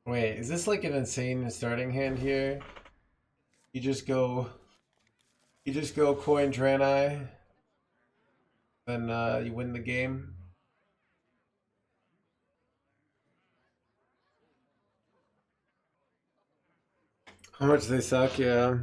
Wait, is this like an insane starting hand here? You just go coin Draenei, then you win the game. How much they suck, yeah.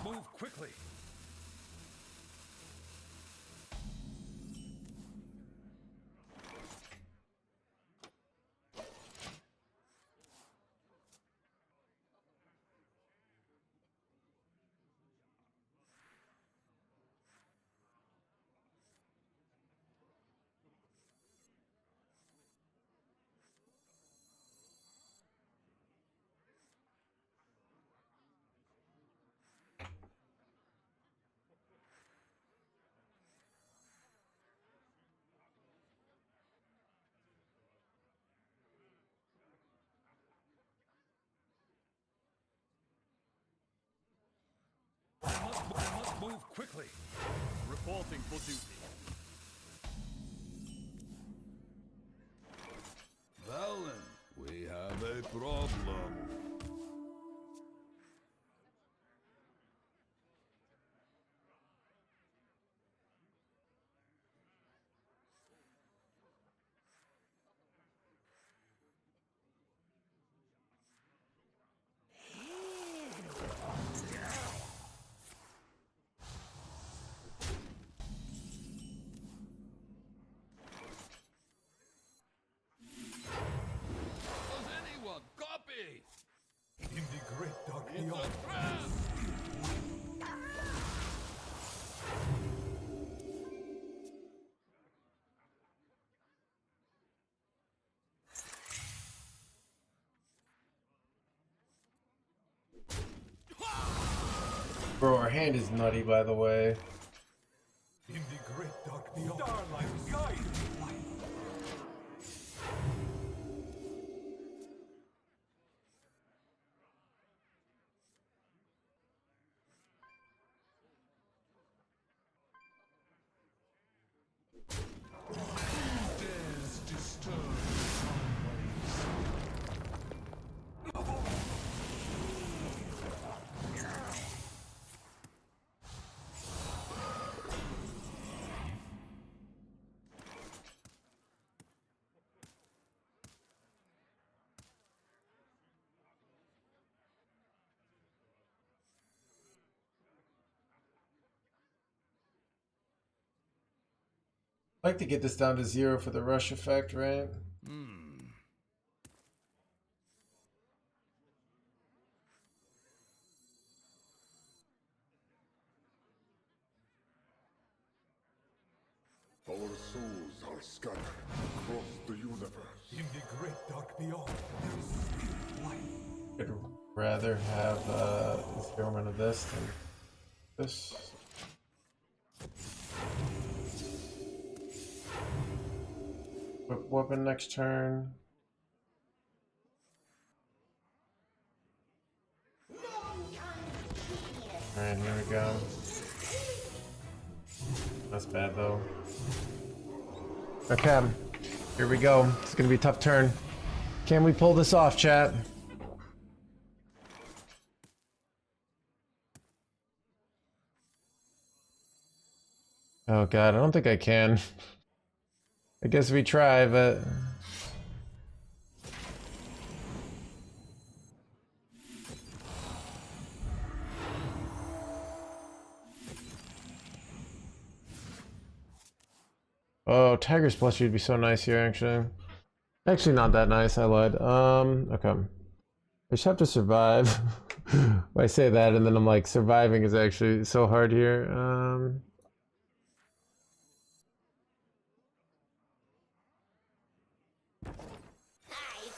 Move quickly. I must move quickly. Reporting for duty. Valen, we have a problem. Does anyone copy? In the great dark It's beyond. a trap! Bro, our hand is nutty, by the way. In the great dark beyond. Starlight guide me. Dares disturb I'd like to get this down to 0 for the rush effect, right? Our souls are scattered across the universe. in the great dark beyond. There is still life. I'd rather have 0 of this than this. Whip weapon next turn. Alright, here we go. That's bad though. Okay, here we go. It's gonna be a tough turn. Can we pull this off, chat? Oh god, I don't think I can. I guess we try, but... Oh, Tiger's Bluster would be so nice here, actually. Actually, not that nice, I lied. Okay. I just have to survive. I say that and then I'm like, surviving is actually so hard here. I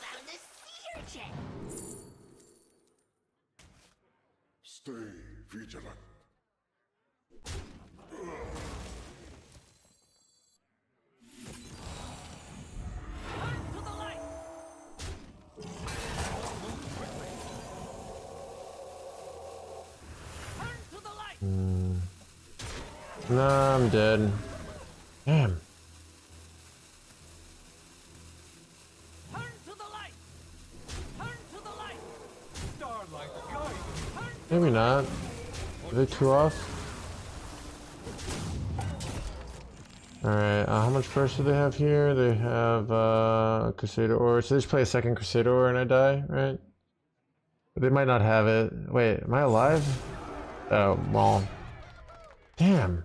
found the sea urchin. Stay vigilant. To the light. Turn to the light. No, I'm dead. Damn. Turn to the light. Turn to the light. Starlight guide. Maybe not. Are they two off? Alright, how much first do they have here? They have Crusader Ore. So they just play a second Crusader Ore and I die, right? But they might not have it. Wait, am I alive? Oh, well. Damn.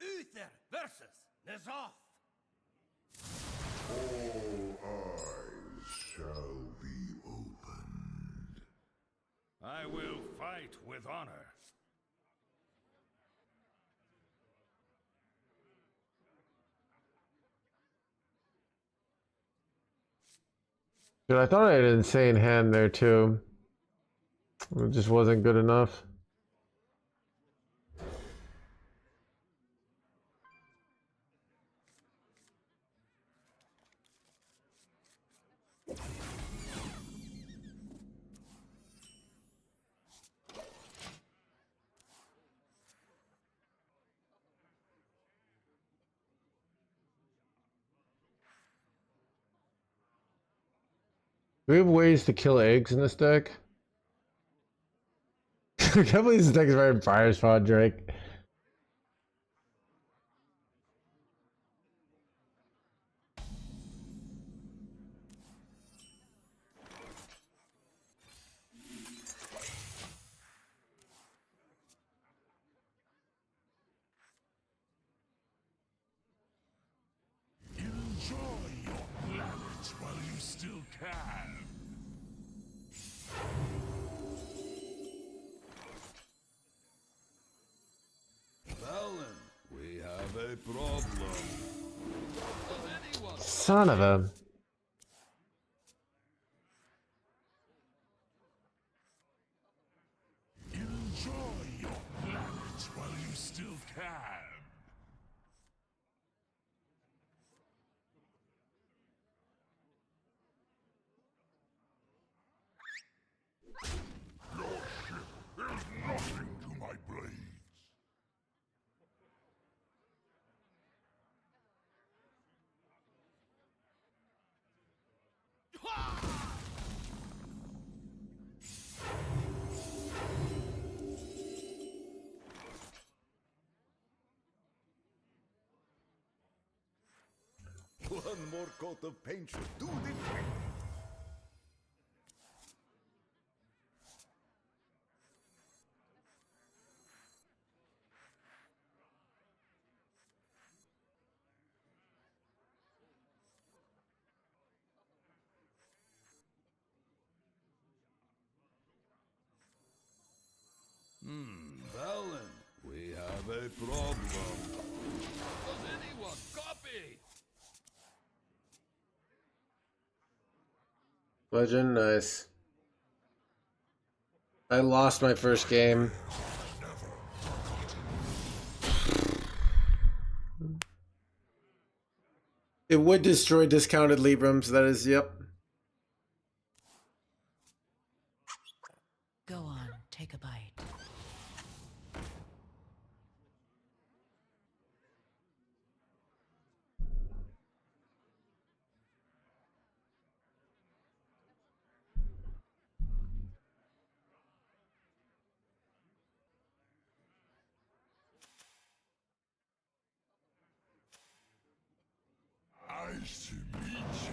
Uther versus Nazoth. All eyes shall be opened. I will fight with honor. Dude, I thought I had an insane hand there too. It just wasn't good enough. Do we have ways to kill eggs in this deck? I can't believe this deck is very fire spawn, Drake. Enjoy your planet while you still can. Valen, we have a problem. Does anyone Son of a... Enjoy your planet while you still can. Your ship is nothing to my blades. one more coat of paint should do the trick? Valen, we have a problem. Does anyone copy? Legend, nice. I lost my first game. It would destroy discounted Librams, that is, yep. Go on, take a bite. Nice to meet you.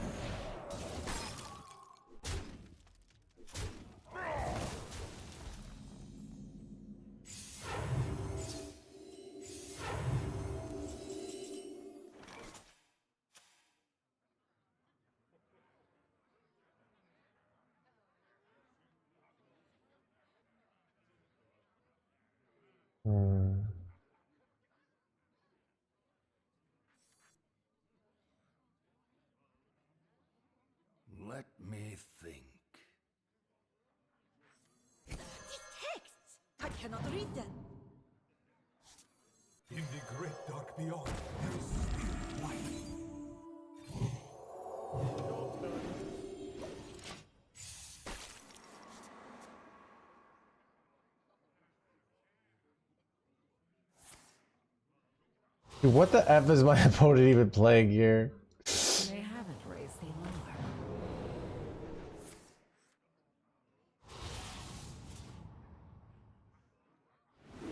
Let me think. These texts! I cannot read them. In the great dark beyond, there is still light. Dude, what the F is my opponent even playing here? They haven't raised the alarm.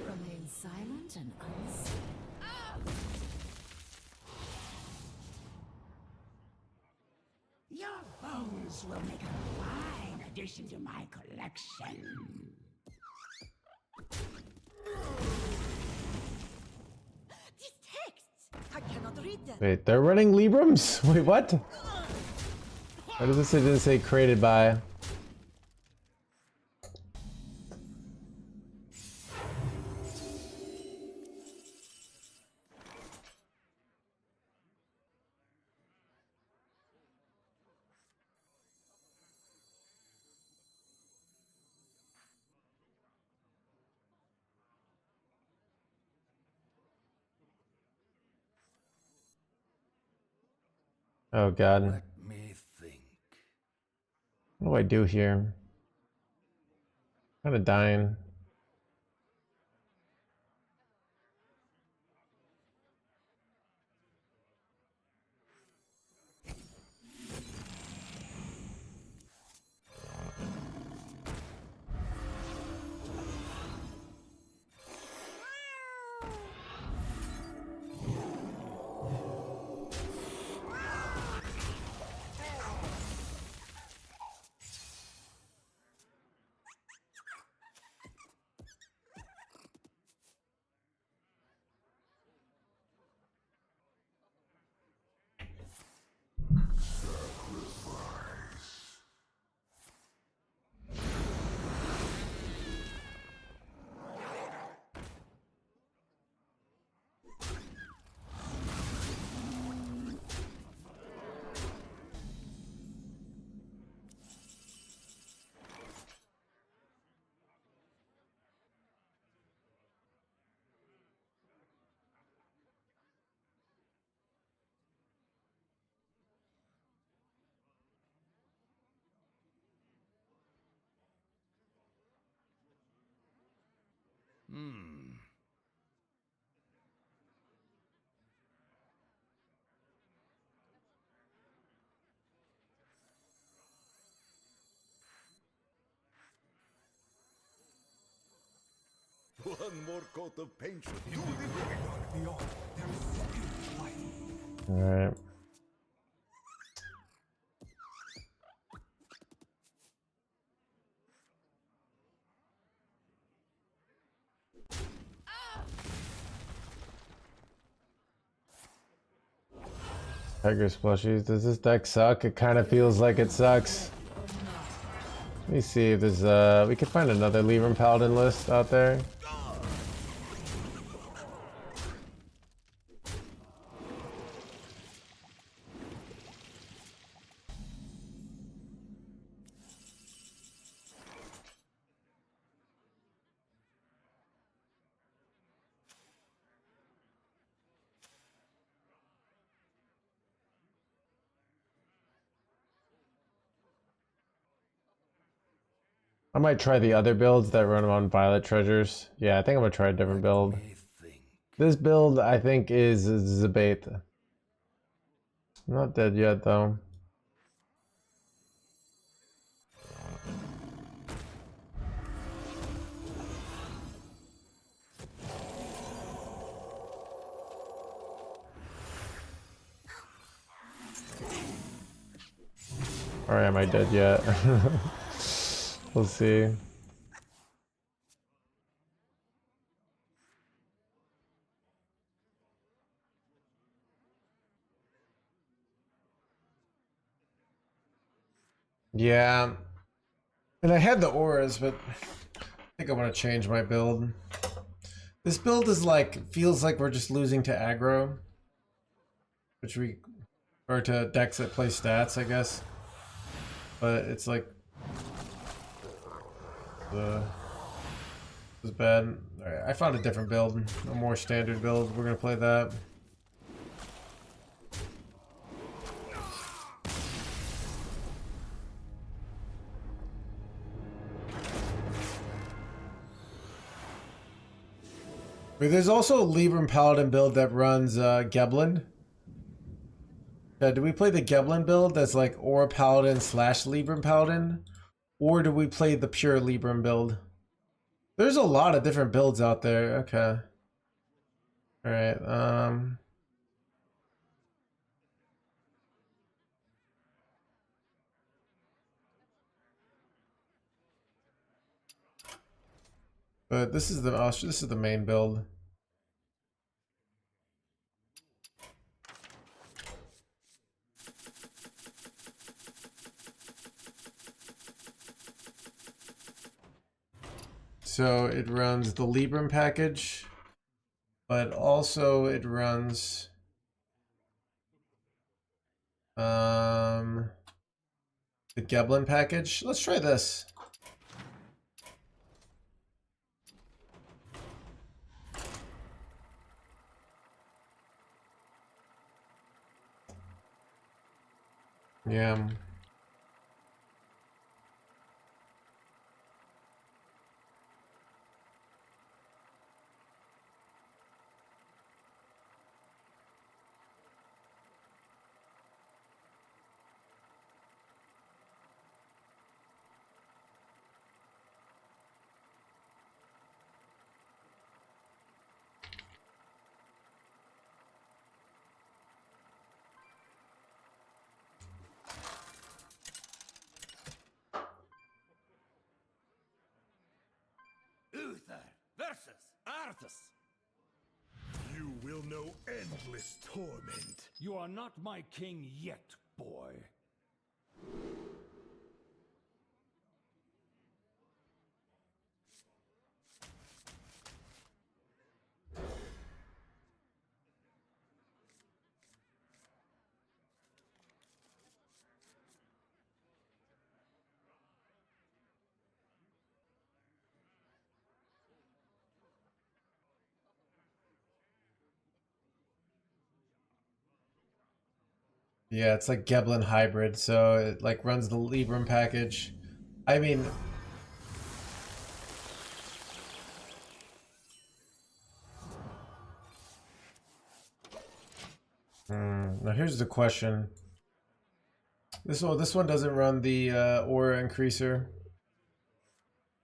Remain silent and unseen. Your bones will make a fine addition to my collection. These texts! I cannot read them. Wait, they're running Librams? Wait, what? Why does this didn't say created by? Oh god. Let me think. What do I do here? Kinda dying. One more coat of paint should In do the the great dark beyond, there is still light. Alright. Tiger splushies. Does this deck suck? It kind of feels like it sucks. Let me see if there's we could find another Libram Paladin list out there. I might try the other builds that run on Violet Treasures. Yeah, I think I'm gonna try a different build. May think. This build, I think, is Zabate. I'm not dead yet, though. Or am I dead yet? We'll see. Yeah. And I had the auras, but I think I want to change my build. This build is like, feels like we're just losing to aggro. Which we, or to decks that play stats, I guess. But it's like, it's bad. Alright, I found a different build, a more standard build. We're gonna play that. But there's also a Libram Paladin build that runs Geblin. Do we play the Geblin build that's like Aura Paladin / Libram Paladin? Or do we play the pure Libram build? There's a lot of different builds out there. Okay. Alright, but this is the main build. So it runs the Libram package, but also it runs the Geblin package. Let's try this. Yeah. Uther versus Arthas. You will know endless torment. You are not my king yet, boy. Yeah, it's like Geblin hybrid, so it like runs the Libram package. I mean, now here's the question. This one doesn't run the aura increaser.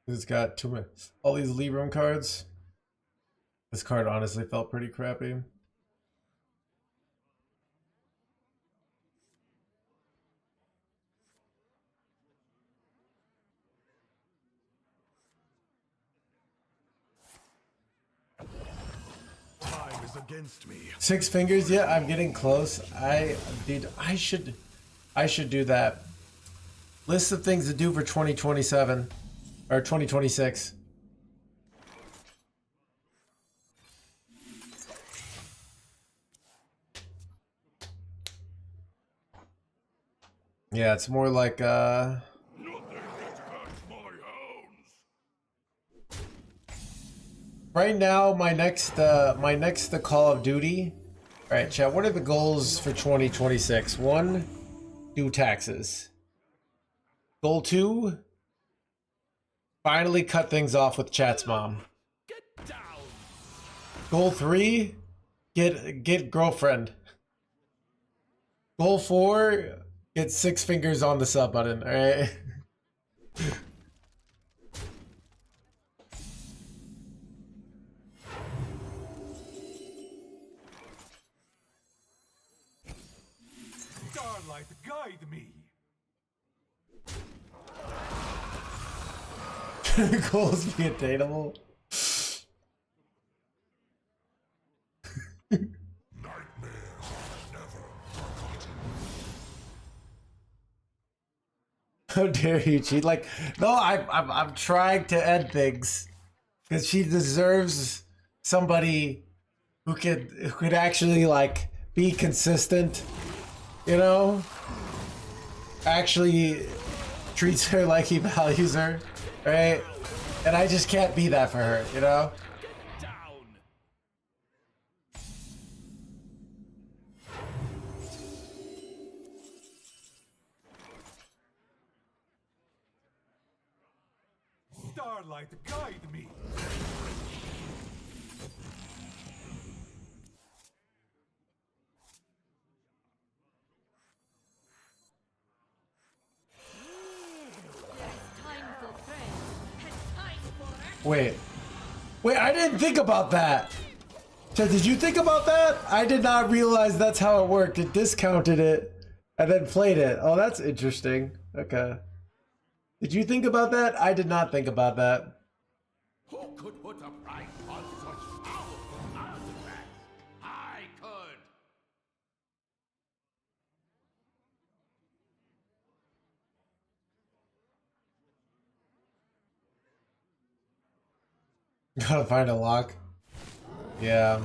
It's got too much, all these Libram cards. This card honestly felt pretty crappy. Time is against me. 6 fingers, yeah, I'm getting close. Dude, I should do that. List of things to do for 2027 or 2026. Yeah, it's more like Nothing has catch my hounds. right now my next Call of Duty. All right, chat, what are the goals for 2026? 1, do taxes. Goal 2, finally cut things off with Chat's mom. Get down. Goal 3, get girlfriend. Goal 4, get 6 fingers on the sub button. All right. Starlight, guide me. Goals be attainable. How dare you cheat? Like, no, I'm trying to end things because she deserves somebody who could actually like be consistent, you know, actually treats her like he values her, right? And I just can't be that for her, you know. Down. Starlight, guide me. Time for friends and time for action. Wait, I didn't think about that. Chad, did you think about that? I did not realize that's how it worked. It discounted it and then played it. Oh, that's interesting. Okay. Did you think about that? I did not think about that. Who could put a price on such powerful artifacts? I could. Gotta find a lock. Yeah.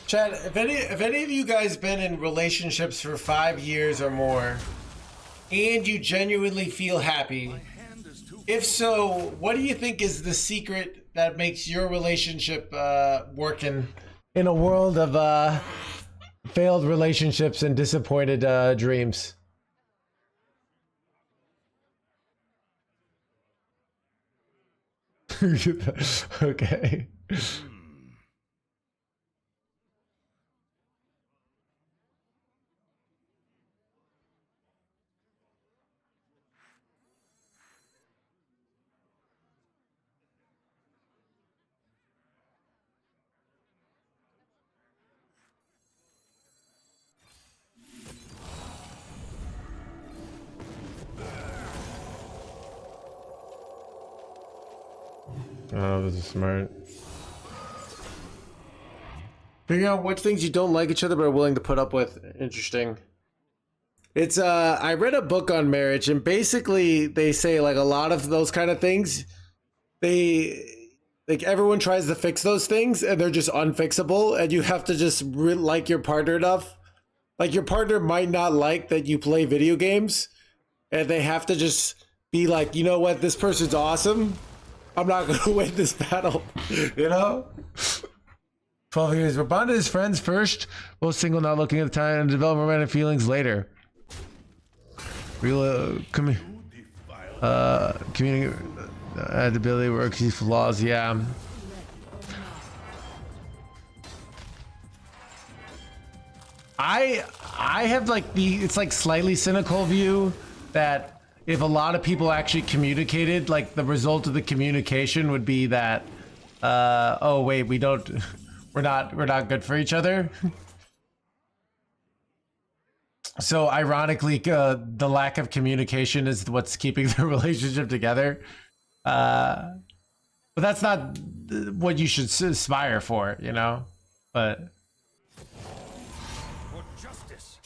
Chad, if any of you guys been in relationships for 5 years or more, and you genuinely feel happy, if so, what do you think is the secret that makes your relationship working in a world of failed relationships and disappointed dreams? Okay. Oh, this is smart. Figuring out which things you don't like each other but are willing to put up with. Interesting. It's I read a book on marriage, and basically they say like a lot of those kind of things, they like everyone tries to fix those things and they're just unfixable, and you have to just like your partner enough. Like your partner might not like that you play video games, and they have to just be like, you know what, this person's awesome. I'm not gonna win this battle, you know? 12 years. We're bonded as friends first, both single, not looking at the time, and develop romantic feelings later. Real community adaptability works, these flaws, yeah. I have like it's like slightly cynical view that if a lot of people actually communicated, like the result of the communication would be that oh wait, we're not good for each other. So ironically, the lack of communication is what's keeping the relationship together. But that's not what you should aspire for, you know? But For justice.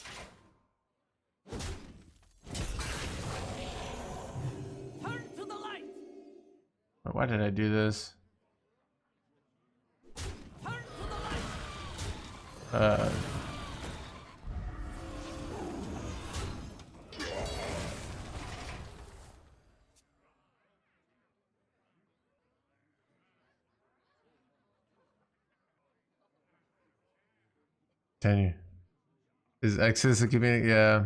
Turn to the light. why did I do this? Turn to the light. 10 is Exodus a community? Yeah.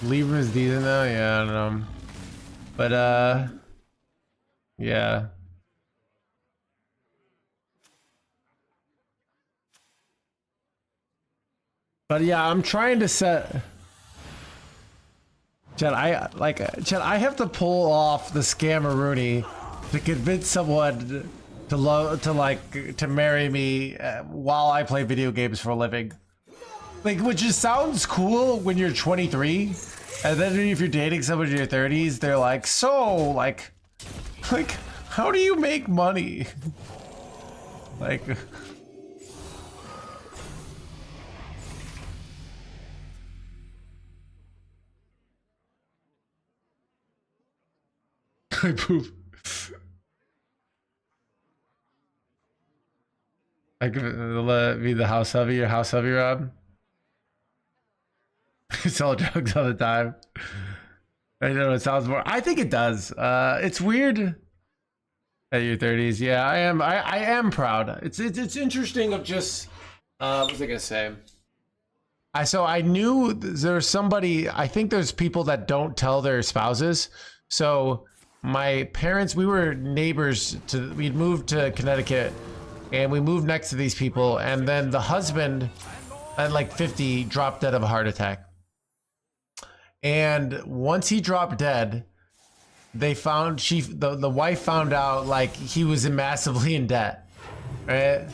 Libram is decent though. Yeah, I don't know. But yeah. But yeah, I'm trying to set. Chad, I have to pull off the scammeroonie to convince someone to marry me while I play video games for a living. Like, which just sounds cool when you're 23, and then if you're dating someone in your 30s, they're like, so like, how do you make money? Like. I poop. I could be the house hubby, Rob. It's all drugs all the time. I know it sounds more. I think it does. It's weird at your 30s. Yeah, I am. I am proud. It's interesting. Of just. What was I gonna say? I knew there's somebody. I think there's people that don't tell their spouses. So my parents, we were neighbors. We'd moved to Connecticut, and we moved next to these people. And then the husband, at like 50, dropped dead of a heart attack. And once he dropped dead, they found the wife found out like he was massively in debt, right?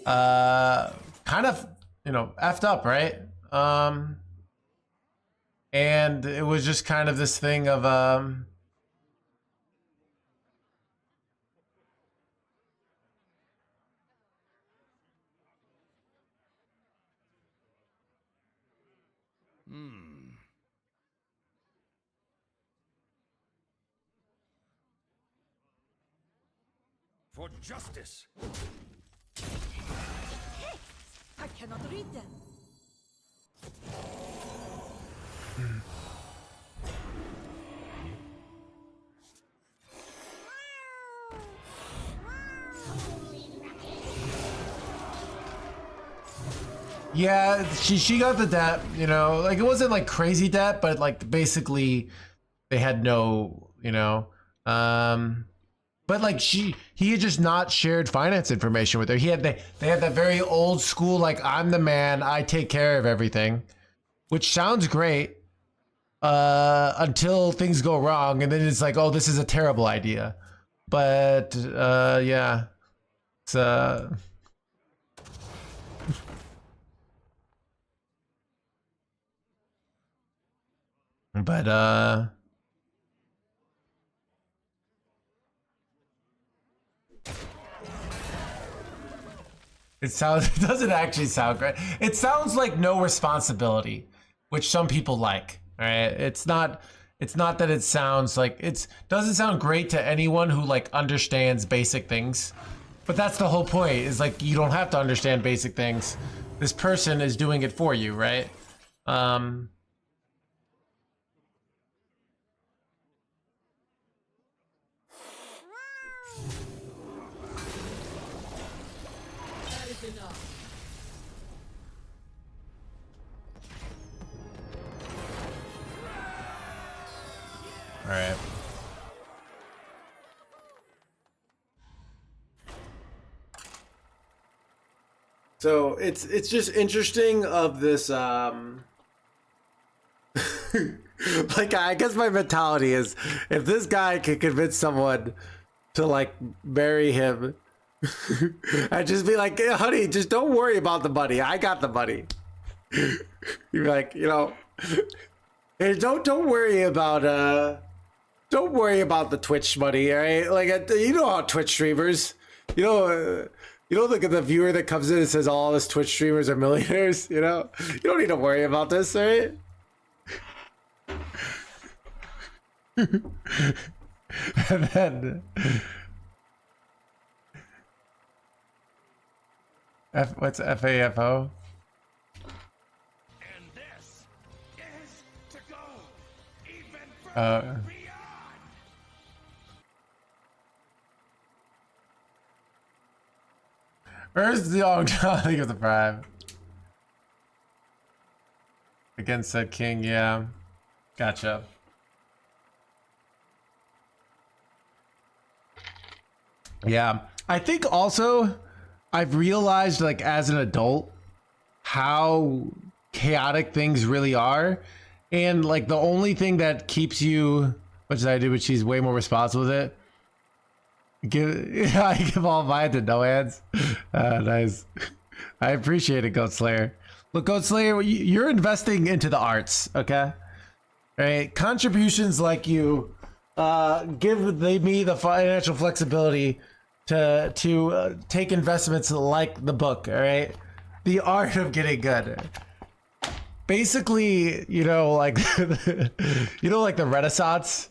Kind of, effed up, right? And it was just kind of this thing of For justice. I cannot read them. yeah, she got the debt, like it wasn't like crazy debt, but like basically they had no, but like he had just not shared finance information with her. They had that very old school, like, I'm the man, I take care of everything, which sounds great until things go wrong, and then it's like, oh, this is a terrible idea. But yeah, it's but it doesn't actually sound great. It sounds like no responsibility, which some people like. All right, it's not that it sounds like doesn't sound great to anyone who like understands basic things. But that's the whole point, is like you don't have to understand basic things. This person is doing it for you, right? All right. So it's just interesting of this like, I guess my mentality is, if this guy can convince someone to like marry him, I'd just be like, hey, honey, just don't worry about the money. I got the money. You're like, hey, don't worry about the Twitch money, all right? Like, you know how Twitch streamers, you don't look at the viewer that comes in and says all this Twitch streamers are millionaires, you don't need to worry about this, all right? And then what's FAFO? Where's the I think of the prime against that king? Yeah, gotcha. Yeah, I think also I've realized, like, as an adult, how chaotic things really are, and like the only thing that keeps you, which I do, but she's way more responsible with it. I give all mine to No Hands. Nice. I appreciate it, Goat Slayer. Look, Goat Slayer, you're investing into the arts, okay? Right? Contributions like you give me the financial flexibility to take investments like the book, all right? The art of getting good. Basically, you know, like you know, like the Renaissance.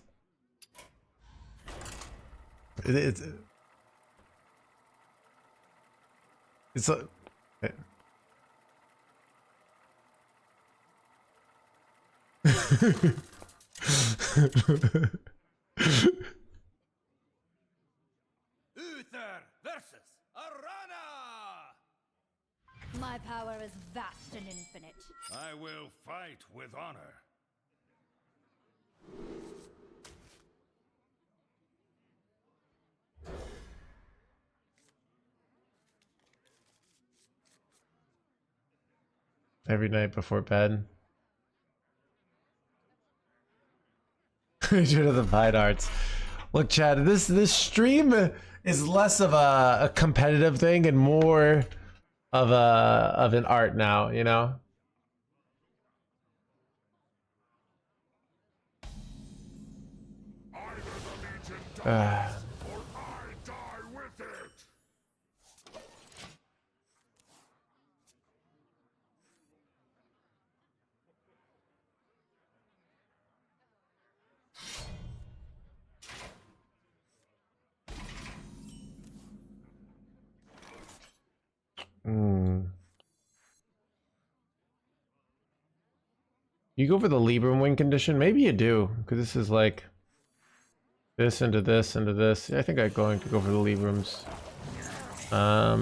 It's a, Uther versus Arana! My power is vast and infinite. I will fight with honor. every night before bed. Due to the fine arts. Look, Chad, this stream is less of a competitive thing and more of an art now, you know? Either the Legion dies, or I die with it! You go for the Libram win condition? Maybe you do, because this is like this into this into this. Yeah, I think I'm going to go for the Librams. I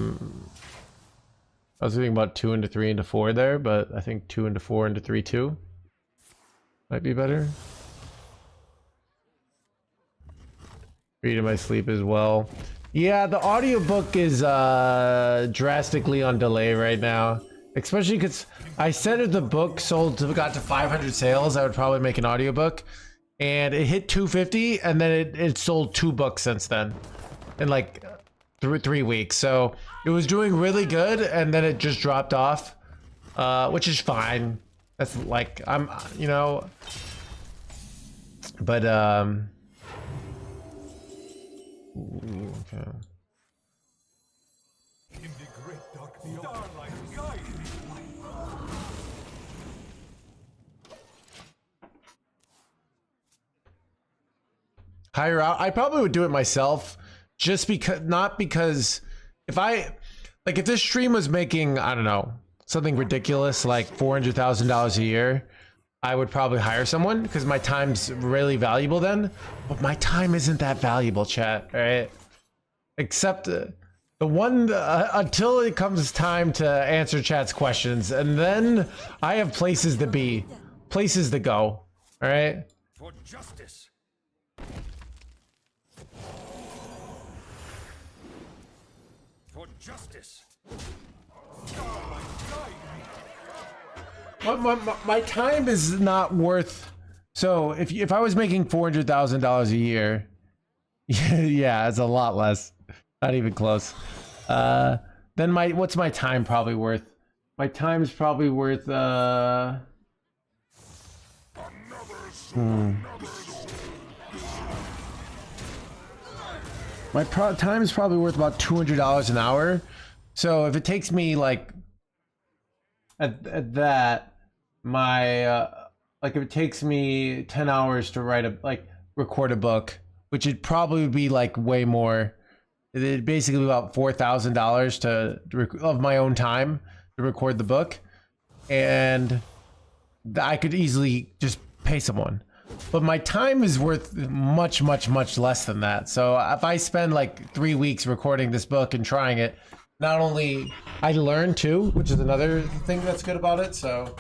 was thinking about 2 into 3 into 4 there, but I think 2 into 4 into 3 2 might be better. Read in my sleep as well. Yeah, the audiobook is drastically on delay right now. Especially because I said if the book got to 500 sales, I would probably make an audiobook. And it hit 250, and then it sold 2 books since then. In like 3 weeks. So it was doing really good, and then it just dropped off. Which is fine. That's like, you know. But, ooh, okay. In the great dark beyond, starlight guide me. Hire out. I probably would do it myself, just because, not because if if this stream was making, I don't know, something ridiculous like $400,000 a year, I would probably hire someone because my time's really valuable then. But my time isn't that valuable, chat. All right, except the one until it comes time to answer chat's questions, and then I have places to be, places to go. All right. For justice. For justice. My time is not worth. So if I was making $400,000 a year, yeah, it's a lot less. Not even close. Then what's my time probably worth? My time is probably worth My time is probably worth about $200 an hour. So if it takes me like at that, my like if it takes me 10 hours to record a book, which would probably be like way more. It'd basically be about $4,000 of my own time to record the book, and I could easily just pay someone. but my time is worth much, much, much less than that. So if I spend like 3 weeks recording this book and trying it, not only I learn too, which is another thing that's good about it. So,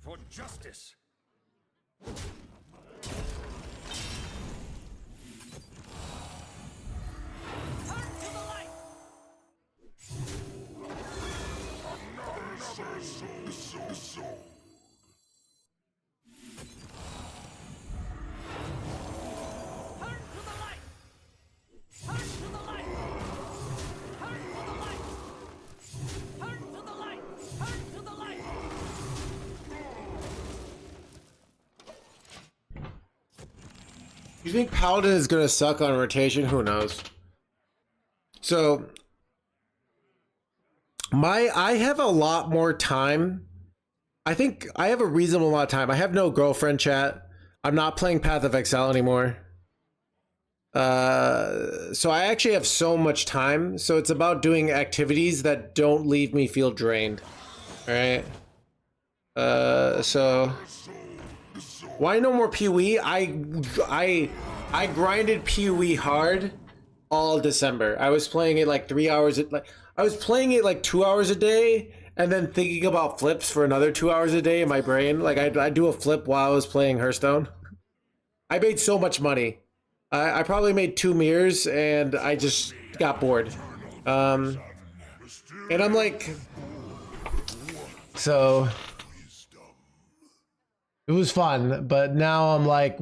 For justice. Turn to the light. Turn to the light. Turn to the light. Turn to the light. Turn to the light. Turn to the light. you think Paladin is gonna suck on rotation? Who knows? So I have a lot more time. I think I have a reasonable amount of time. I have no girlfriend, chat. I'm not playing Path of Exile anymore. So I actually have so much time. So it's about doing activities that don't leave me feel drained. All right. So why no more PoE? I grinded PoE hard all December. I was playing it like 3 hours. I was playing it like 2 hours a day, and then thinking about flips for another 2 hours a day in my brain. Like I'd do a flip while I was playing Hearthstone. I made so much money. I probably made 2 mirrors, and I just got bored. And I'm like, so it was fun, but now I'm like,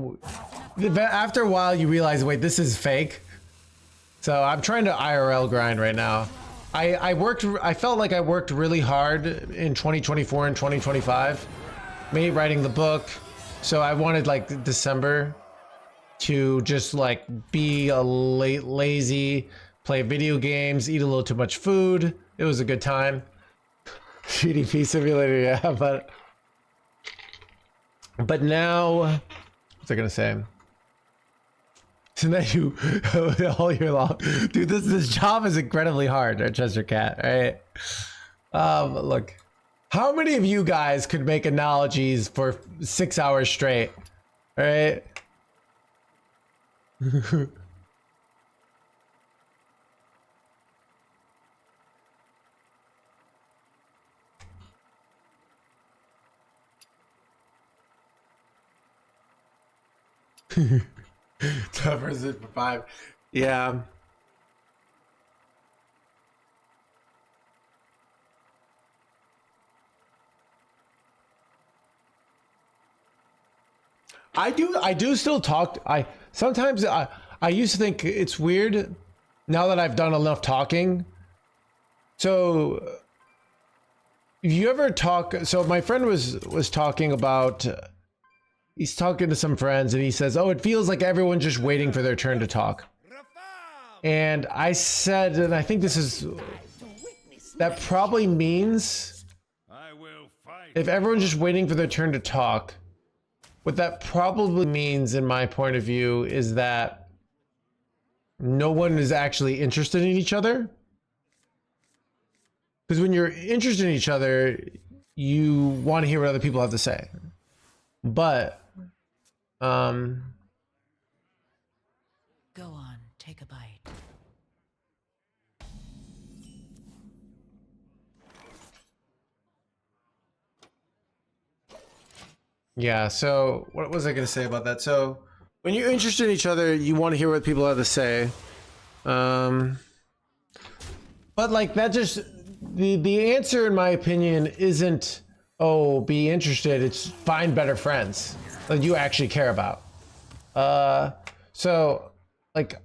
after a while you realize, wait, this is fake. So I'm trying to IRL grind right now. I felt like I worked really hard in 2024 and 2025, me writing the book. So I wanted like December to just like be a lazy, play video games, eat a little too much food. It was a good time. GDP simulator, yeah, but now, what's I gonna say? So now you all year long, dude. This job is incredibly hard at Chester Cat, right? Look, how many of you guys could make analogies for 6 hours straight, right? Covers it for 5. Yeah. I do still talk. Sometimes I used to think it's weird now that I've done enough talking. So if you ever talk, so my friend was talking about, he's talking to some friends and he says, oh, it feels like everyone's just waiting for their turn to talk. And I said, and I think that probably means I will fight. if everyone's just waiting for their turn to talk, what that probably means in my point of view is that no one is actually interested in each other. Because when you're interested in each other, you want to hear what other people have to say. But Go on, take a bite. yeah, so what was I going to say about that? So when you're interested in each other, you want to hear what people have to say. But like that just, the answer in my opinion isn't, oh, be interested. It's find better friends that you actually care about. So like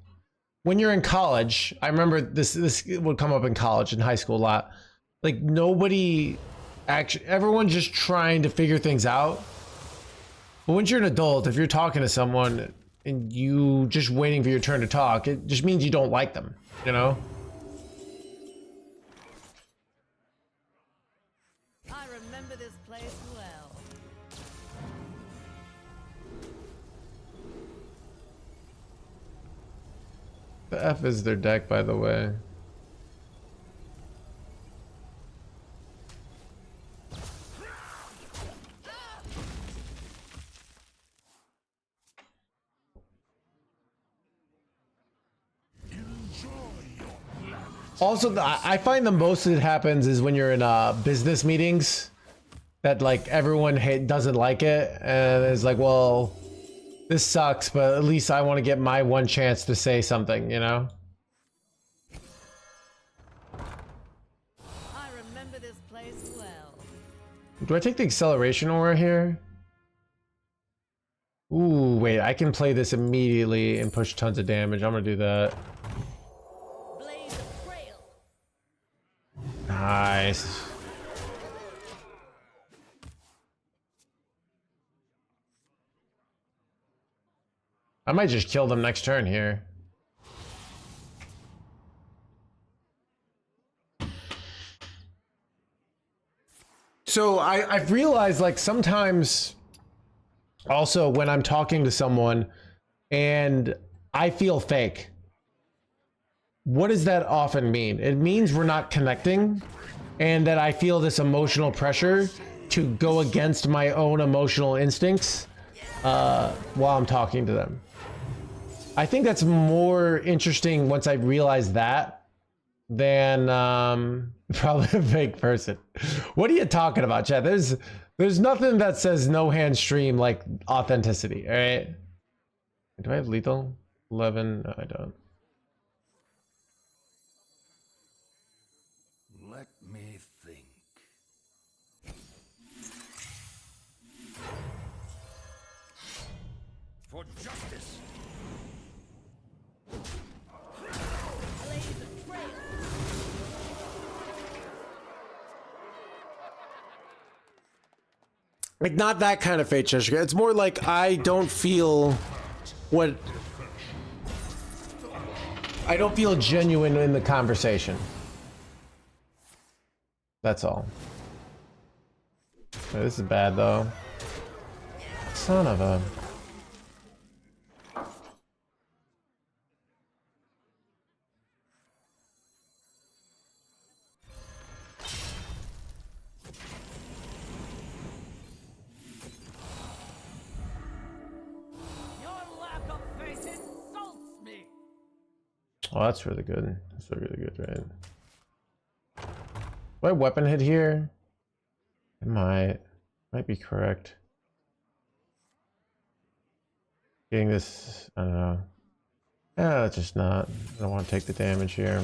when you're in college, I remember this would come up in college and high school a lot. Like everyone's just trying to figure things out. But once you're an adult, if you're talking to someone and you just waiting for your turn to talk, it just means you don't like them, you know? I remember this place well. The F is their deck, by the way. Also, I find the most it happens is when you're in business meetings that like everyone doesn't like it, and it's like, well, this sucks, but at least I want to get my one chance to say something, you know? I remember this place well. Do I take the acceleration aura here? Ooh, wait, I can play this immediately and push tons of damage. I'm gonna do that. Blaze of trail. Nice. I might just kill them next turn here. So I've realized, like, sometimes also when I'm talking to someone and I feel fake, what does that often mean? It means we're not connecting and that I feel this emotional pressure to go against my own emotional instincts while I'm talking to them. I think that's more interesting once I realize that than probably a fake person. What are you talking about, Chad? There's nothing that says no hand stream like authenticity, all right? Do I have lethal? 11? No, I don't. Let me think. For justice. Blaze of trail. Like, not that kind of fate, Jessica. It's more like I don't feel what... I don't feel genuine in the conversation. That's all. Oh, this is bad, though. Son of a... Your lack of faith insults me. Oh, that's really good. That's really good, right? Do I weapon hit here? It might be correct. Getting this, I don't know. Yeah, it's just not. I don't want to take the damage here.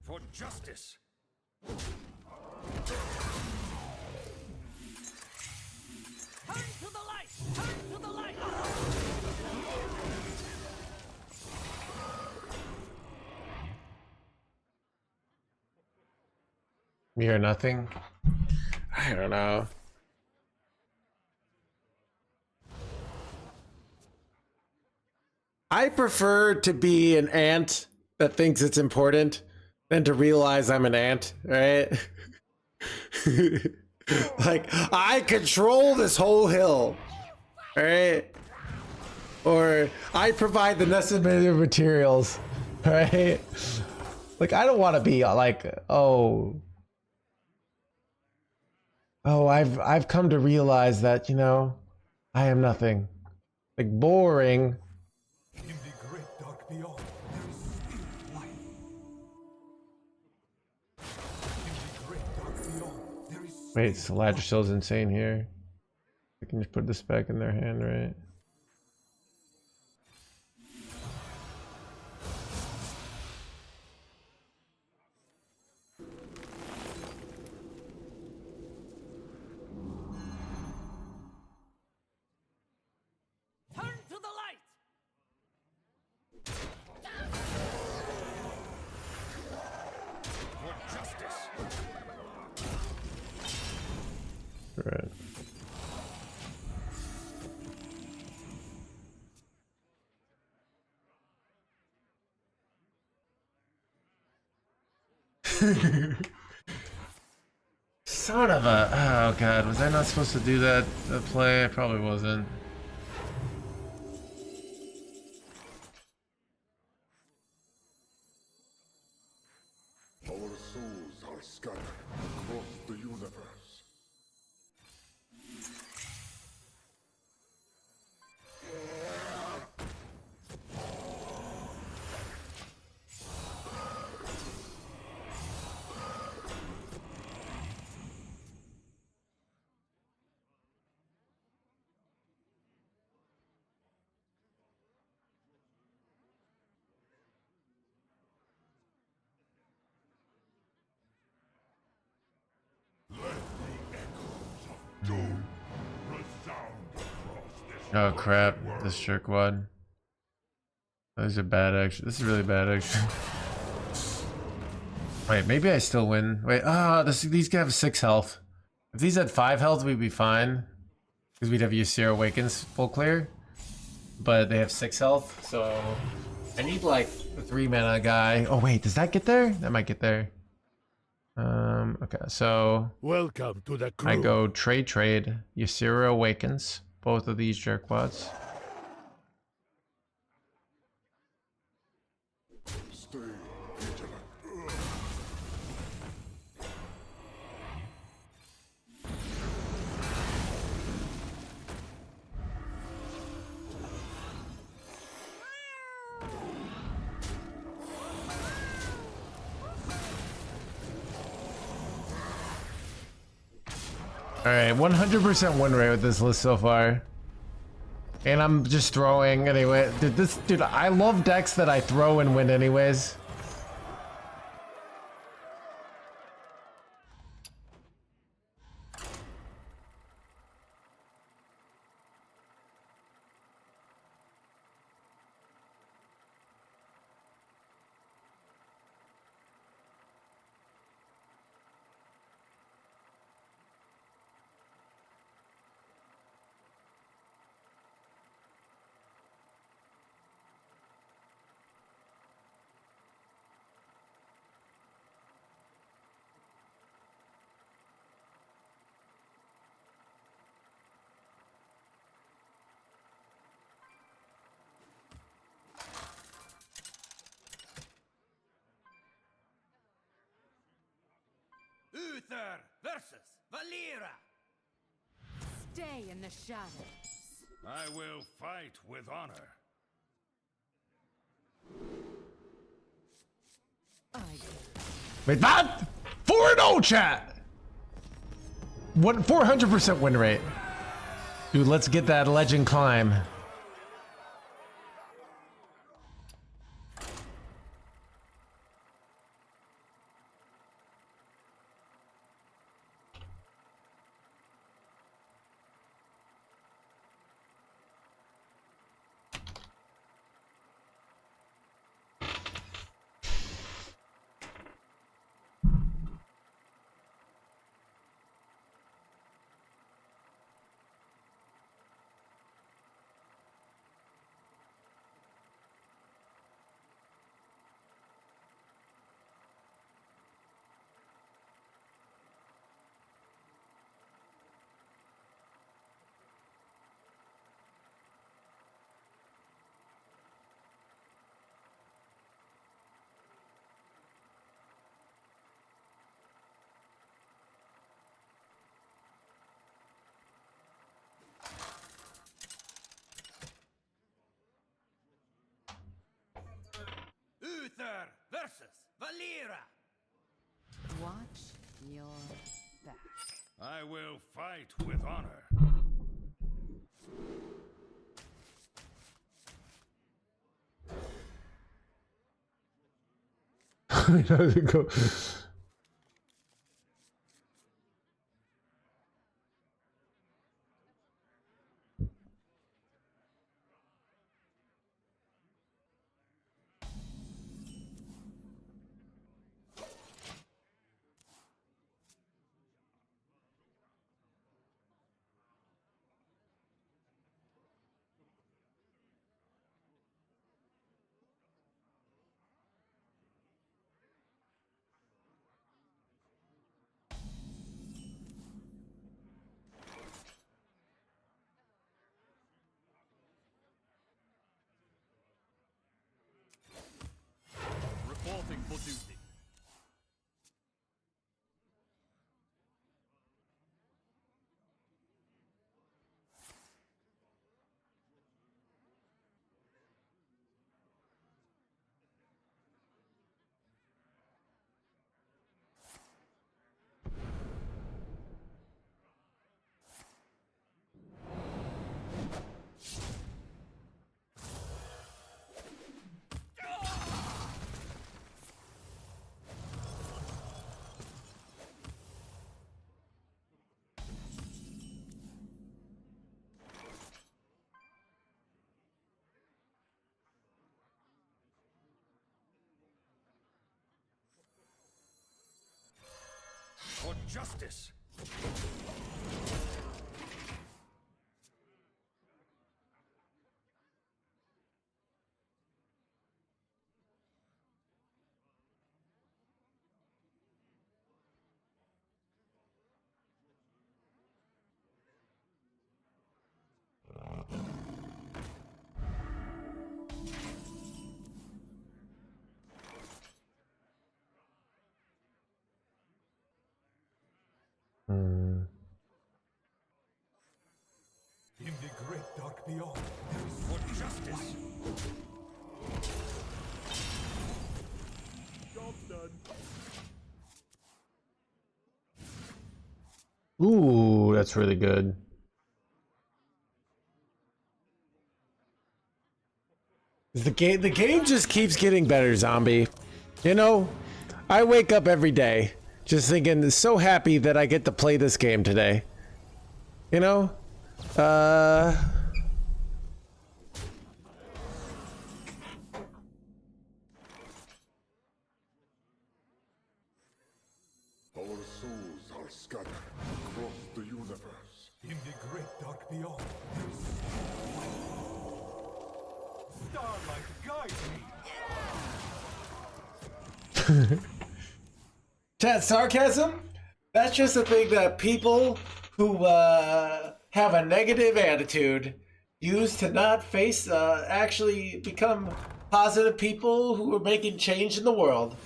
For justice. Turn to the light. Turn to the light. We hear nothing? I don't know. I prefer to be an ant that thinks it's important than to realize I'm an ant, right? Like, I control this whole hill, right? Or I provide the necessary materials, right? Like, I don't want to be like, oh, I've come to realize that, you know, I am nothing. Like, boring. In the great dark beyond, there is still light. In the great dark beyond, there is Wait, Saladricil's insane here. I can just put this back in their hand, right? Turn to the light. For justice. Right. Son of a... Oh god, was I not supposed to do that play? I probably wasn't. Our souls are scattered across the universe. Doom resound across this Oh crap, this jerkwad. Those are bad actually. This is really bad actually. Wait, maybe I still win. Wait, these guys have 6 health. If these had 5 health, we'd be fine. Because we'd have Ysir Awakens full clear. But they have 6 health, so... I need like a 3 mana guy. Oh wait, does that get there? That might get there. Okay, so... Welcome to the crew. I go trade, Ysir Awakens. Both of these jerkwads. Stay vigilant. Alright, 100% win rate with this list so far. And I'm just throwing anyway. Dude, I love decks that I throw and win anyways. Uther versus Valera. Stay in the shadows. I will fight with honor. Wait, that 4-0 chat. What 400% win rate. Dude, let's get that legend climb. Uther versus Valera. Watch your back. I will fight with honor. duty. For justice. Hmm. In the great dark beyond, there is For justice. job done. Ooh, that's really good. The game just keeps getting better, zombie. You know, I wake up every day just thinking, so happy that I get to play this game today. You know? Our souls are scattered across the universe. In the great dark beyond, there is starlight guide me. Chat, sarcasm? That's just a thing that people who have a negative attitude use to not face, actually become positive people who are making change in the world.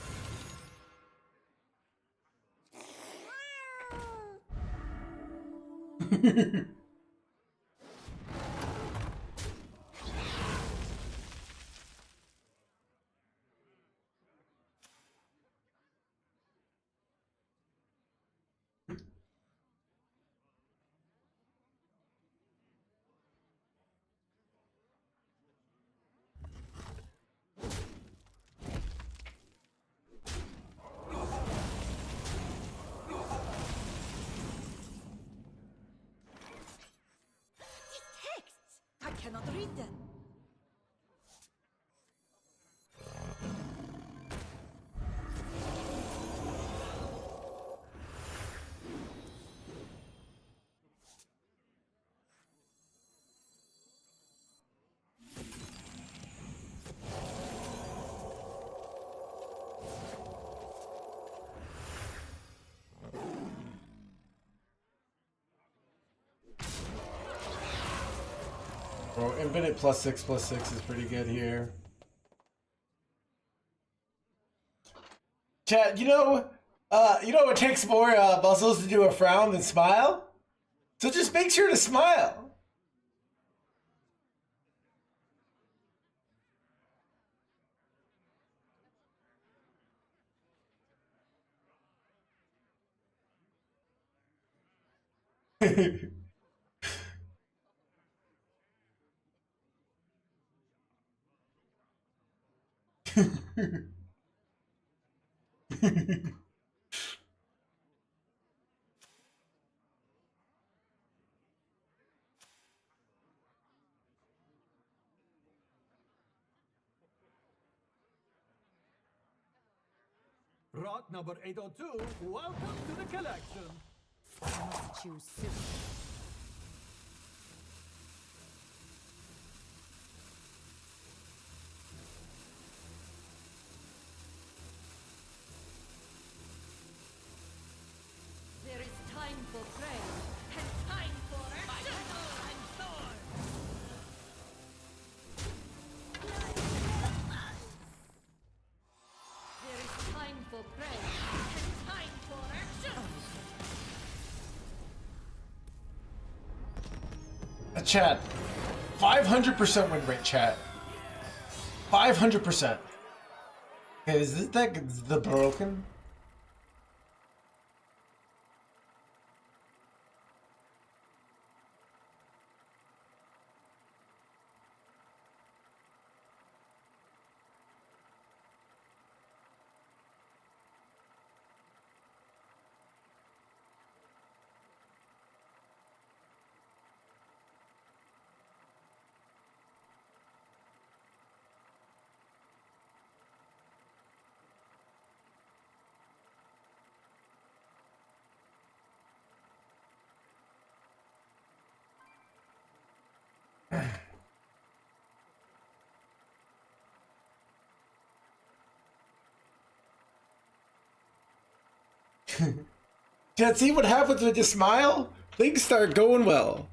Texts! I cannot read them. Bro, infinite +6/+6 is pretty good here. Chat, you know what takes more muscles to do a frown than smile? So just make sure to smile. Rot number 802, welcome to the collection. I must choose soon. There is time for prayer and time for action. There is Chat. 500% win rate, chat. 500%. Okay, is this the broken? Can't see what happens when you smile? Things start going well.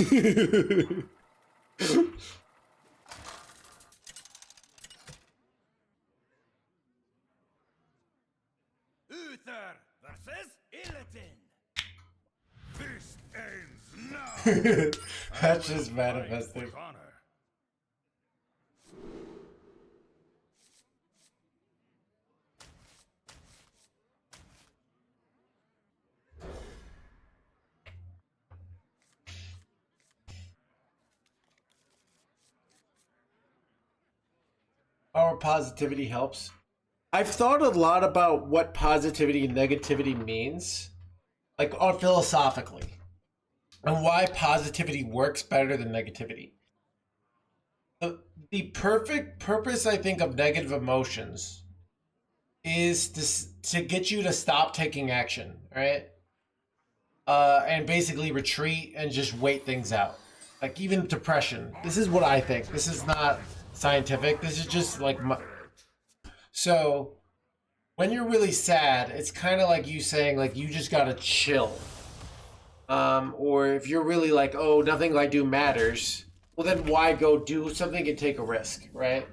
Uther versus Illidan. This ends now. That's just manifesting. With honor. Our positivity helps. I've thought a lot about what positivity and negativity means, like philosophically, and why positivity works better than negativity. The perfect purpose, I think, of negative emotions is to get you to stop taking action, right? And basically retreat and just wait things out. Like even depression. This is what I think. This is not scientific. This is just like so when you're really sad, it's kind of like you saying like you just gotta chill. Or if you're really like, oh, nothing I do matters, well then why go do something and take a risk, right?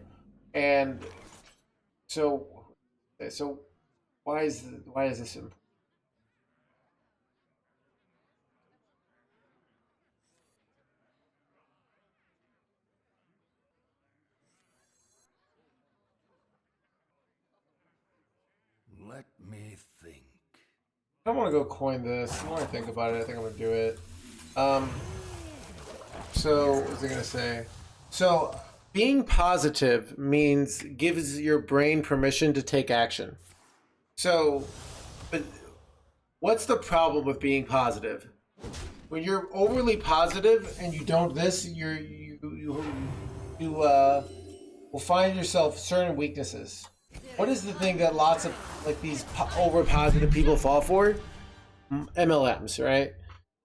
And so why is this important? Let me think. I don't want to go coin this. The more I think about it, I think I'm gonna do it. So what was I gonna say? So being positive means gives your brain permission to take action. So, but what's the problem with being positive? When you're overly positive and you don't this, you will find yourself certain weaknesses. What is the thing that lots of like these over positive people fall for? MLMs, right?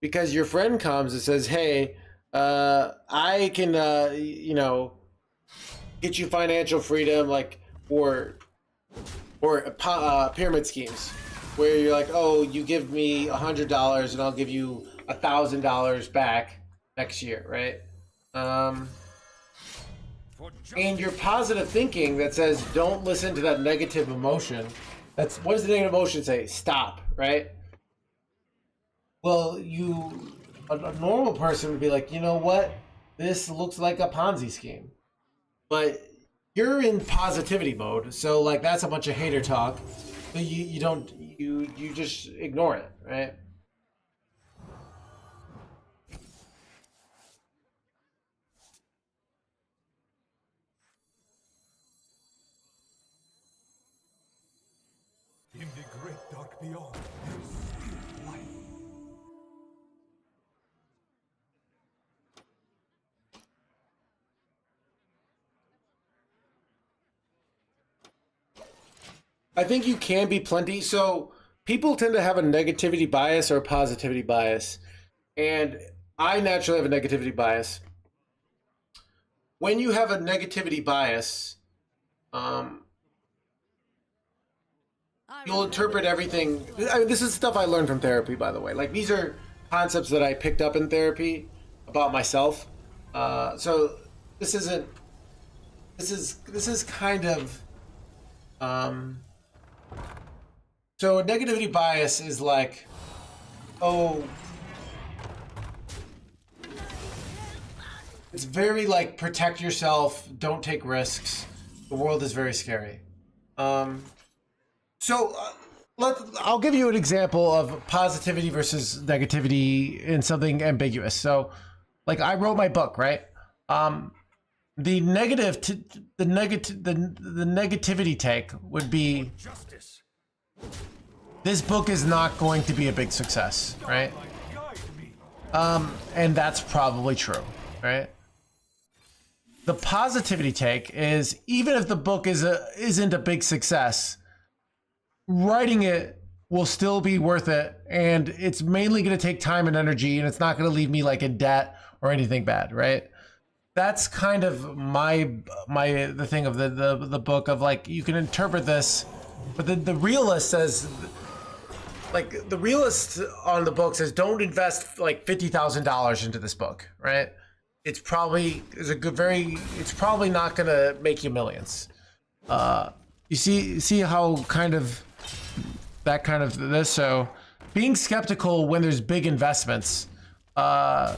Because your friend comes and says, "Hey, I can, get you financial freedom, like or pyramid schemes, where you're like, oh, you give me $100 and I'll give you $1,000 back next year, right? And your positive thinking that says don't listen to that negative emotion. That's what does the negative emotion say? Stop, right? Well, a normal person would be like, you know what? This looks like a Ponzi scheme. But you're in positivity mode, so like that's a bunch of hater talk. But you just ignore it, right? In the great dark beyond, there's light. I think you can be plenty. So people tend to have a negativity bias or a positivity bias. And I naturally have a negativity bias. When you have a negativity bias, you'll interpret everything. I mean, this is stuff I learned from therapy, by the way. Like these are concepts that I picked up in therapy about myself. So this isn't. This is kind of. So a negativity bias is like, oh, It's very like protect yourself, don't take risks. The world is very scary. So I'll give you an example of positivity versus negativity in something ambiguous. So, like I wrote my book, right? The negativity take would be Justice. this book is not going to be a big success, right? Guide me. And that's probably true, right? The positivity take is even if the book isn't a big success, writing it will still be worth it, and it's mainly going to take time and energy, and it's not going to leave me like in debt or anything bad, right? That's kind of the thing of the book of like you can interpret this, but the realist says, like the realist on the book says, don't invest like $50,000 into this book, right? It's probably it's probably not gonna make you millions. You see how kind of that kind of this. So being skeptical when there's big investments, but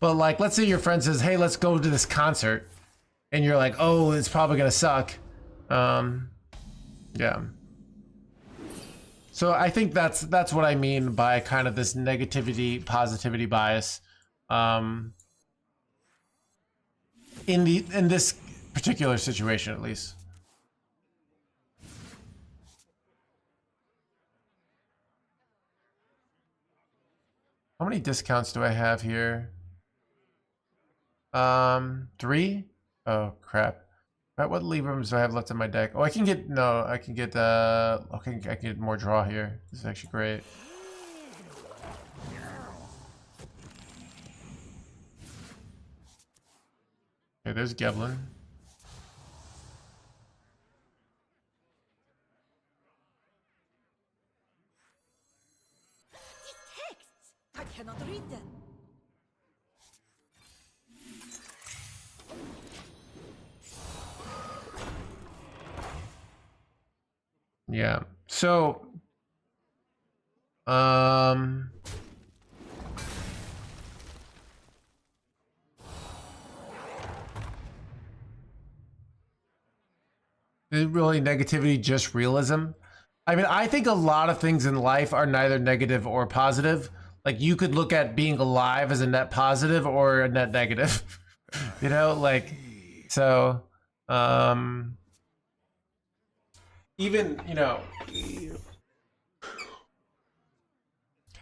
like let's say your friend says, hey, let's go to this concert, and you're like, oh, it's probably gonna suck. Yeah. So I think that's what I mean by kind of this negativity positivity bias. In this particular situation, at least. How many discounts do I have here? 3? Oh crap. Right, what Librams do I have left in my deck? Oh, I can get I can get okay, I can get more draw here. This is actually great. Okay, there's Geblin. These texts! I cannot read them. Yeah. So, is really negativity just realism? I mean, I think a lot of things in life are neither negative or positive. Like you could look at being alive as a net positive or a net negative. You know, like so even, you know,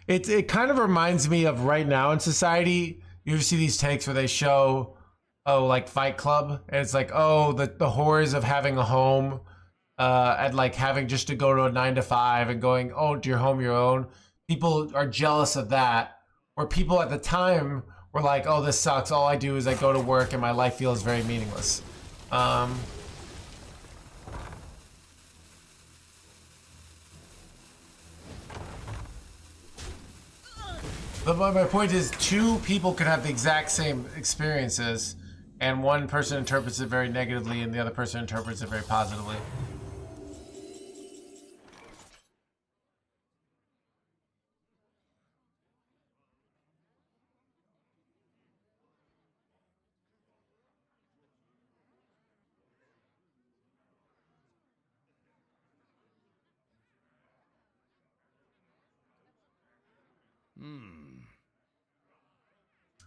it kind of reminds me of right now in society, you see these takes where they show like Fight Club, and it's like, oh, the horrors of having a home, and like having just to go to a 9 to 5 and going, oh, to your home your own. People are jealous of that. Where people at the time were like, oh, this sucks. All I do is I go to work and my life feels very meaningless. But my point is, two people could have the exact same experiences, and one person interprets it very negatively and the other person interprets it very positively.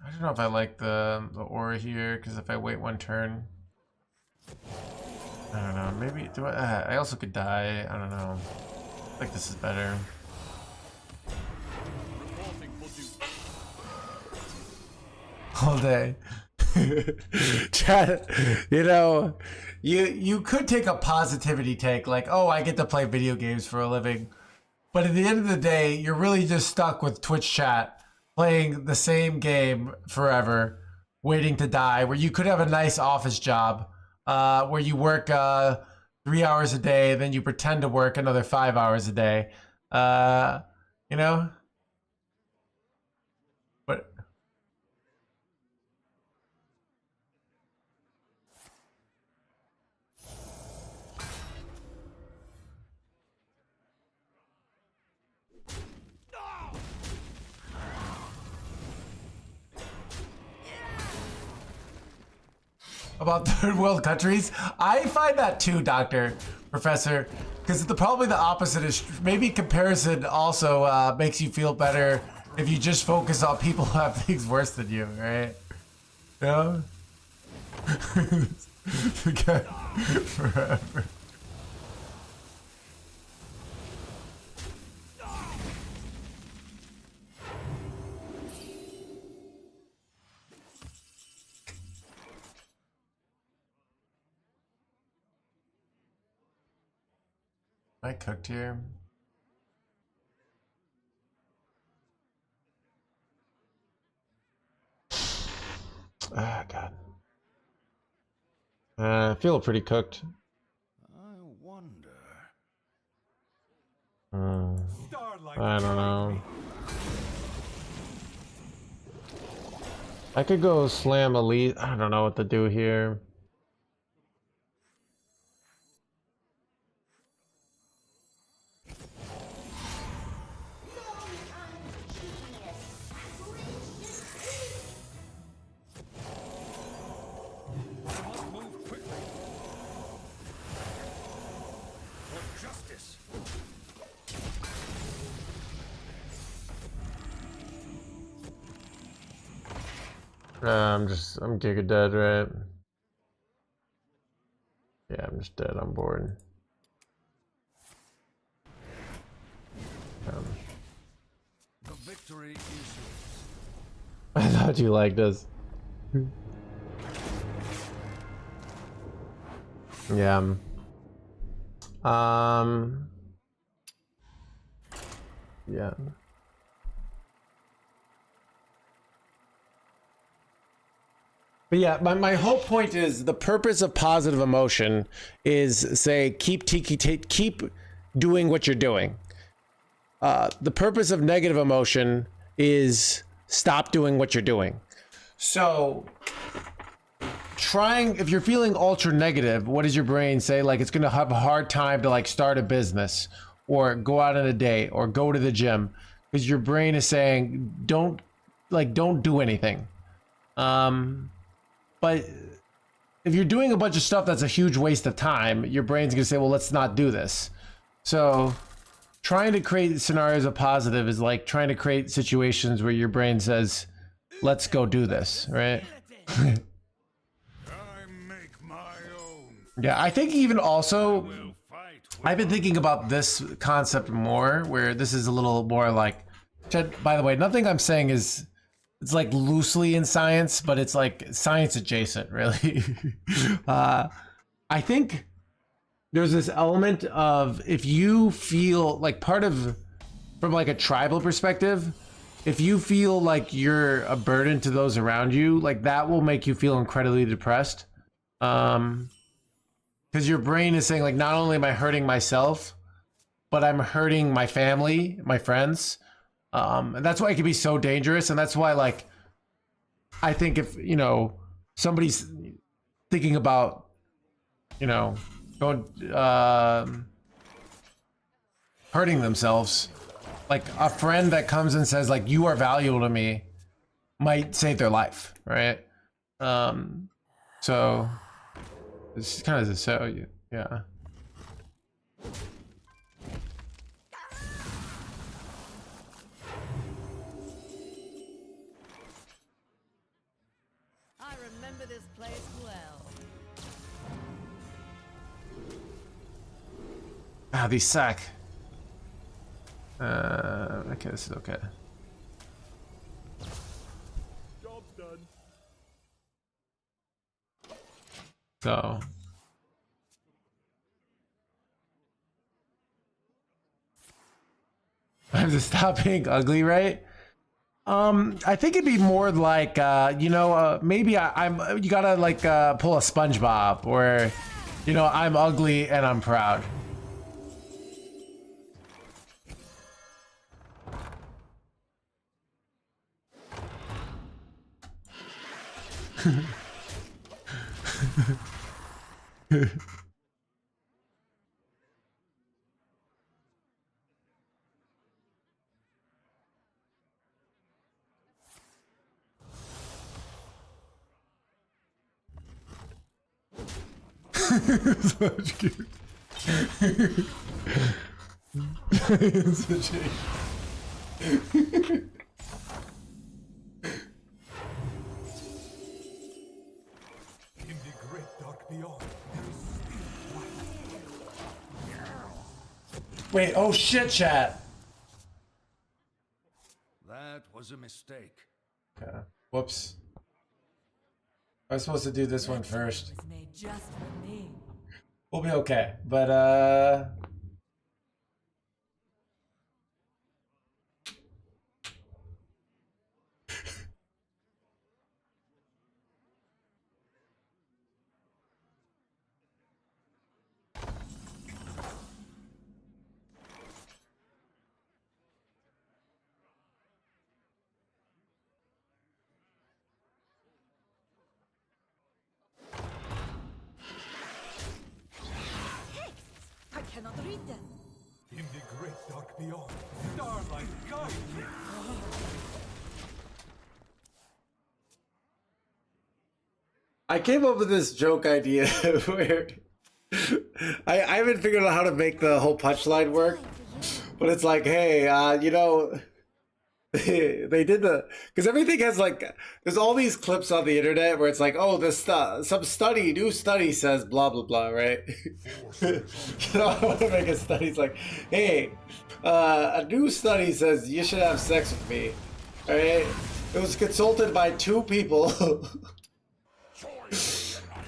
I don't know if I like the aura here, because if I wait one turn, I don't know. Maybe do I also could die. I don't know. I think this is better. All day. Chat, you know, you could take a positivity take, like, oh, I get to play video games for a living. But at the end of the day, you're really just stuck with Twitch chat, playing the same game forever, waiting to die, where you could have a nice office job, where you work 3 hours a day, then you pretend to work another 5 hours a day. You know? But about third world countries. I find that too, Doctor, Professor, because probably the opposite is maybe comparison also makes you feel better if you just focus on people who have things worse than you, right? Yeah. Forget forever. I cooked here. Ah, God. I feel pretty cooked. I wonder. Starlight I don't guide know. me. I could go slam elite. I don't know what to do here. I must move quickly. For justice. I'm giga dead, right? Yeah, I'm just dead. I'm bored. The victory is yours. I thought you liked us. Yeah. Yeah. But yeah, my whole point is the purpose of positive emotion is say keep doing what you're doing. The purpose of negative emotion is stop doing what you're doing. So if you're feeling ultra negative, what does your brain say? Like it's gonna have a hard time to like start a business or go out on a date or go to the gym because your brain is saying don't do anything. But if you're doing a bunch of stuff that's a huge waste of time, your brain's gonna say, well, let's not do this. So trying to create scenarios of positive is like trying to create situations where your brain says, let's go do this, right? I make my own. Yeah, I think even also, Will fight with I've been thinking about this concept more, where this is a little more like, by the way, nothing I'm saying is, it's like loosely in science, but it's like science adjacent, really. I think there's this element of if you feel like from like a tribal perspective, if you feel like you're a burden to those around you, like that will make you feel incredibly depressed. Because your brain is saying like, not only am I hurting myself, but I'm hurting my family, my friends. And that's why it can be so dangerous. And that's why, like, I think if, somebody's thinking about, going, hurting themselves, like a friend that comes and says like, you are valuable to me might save their life. Right. So it's kind of so, yeah. I remember this place well. Ah, these sack. Okay, this is okay. Job's done. So. I have to stop being ugly, right? I think it'd be more like, maybe you gotta like pull a SpongeBob, or, I'm ugly and I'm proud. Such cute. Such a... In the great dark beyond, there is still light. Wait, oh shit, chat. That was a mistake. Okay. Whoops. I was supposed to do this one first. Was made just for me. We'll be okay. But I cannot read them. In the great dark beyond, starlight guide me. I came up with this joke idea where I haven't figured out how to make the whole punchline work, but it's like, hey, you know, they did the, because everything has like, there's all these clips on the internet where it's like, oh, this new study says blah blah blah, right? You know, I want to make a study. It's like, hey, a new study says you should have sex with me, all right? It was consulted by 2 people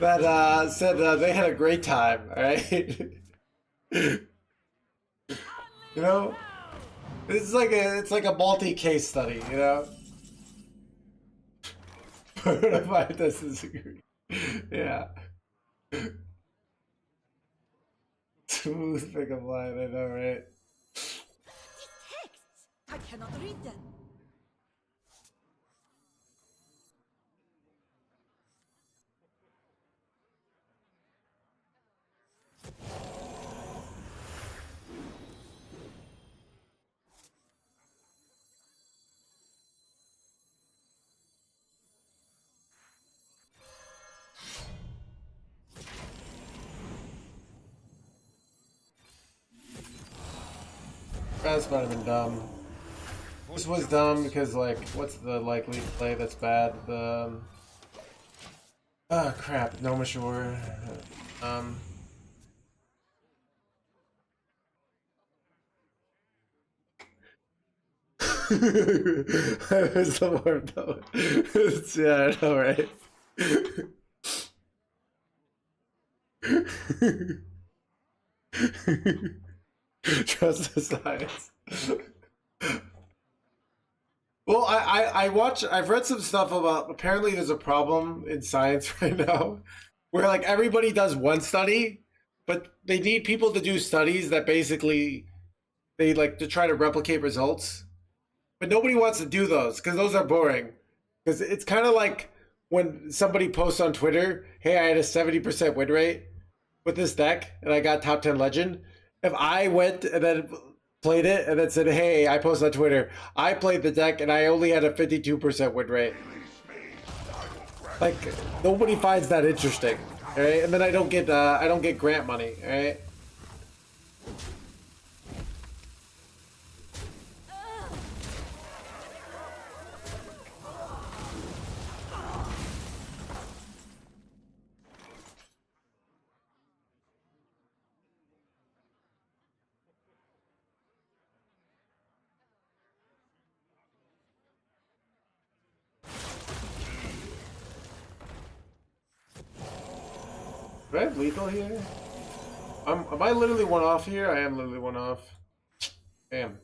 that said they had a great time, all right? You know. It's like a multi-case study, you know. I disagree. Yeah. Smooth pickup line, I know, right? These texts! I cannot read them. That's might have been dumb. This was dumb because, like, what's the likely play that's bad? The oh crap, no Shore. There's the more though. Yeah, I know, right? Trust the science. Well, I've read some stuff about, apparently there's a problem in science right now where like everybody does one study, but they need people to do studies that basically they like to try to replicate results. But nobody wants to do those because those are boring. Because it's kind of like when somebody posts on Twitter, hey, I had a 70% win rate with this deck and I got top 10 legend. If I went and then played it and then said, hey, I posted on Twitter, I played the deck and I only had a 52% win rate. Like, nobody finds that interesting, right? And then I don't get grant money, right? Do I have lethal here? Am I literally one off here? I am literally one off. Damn.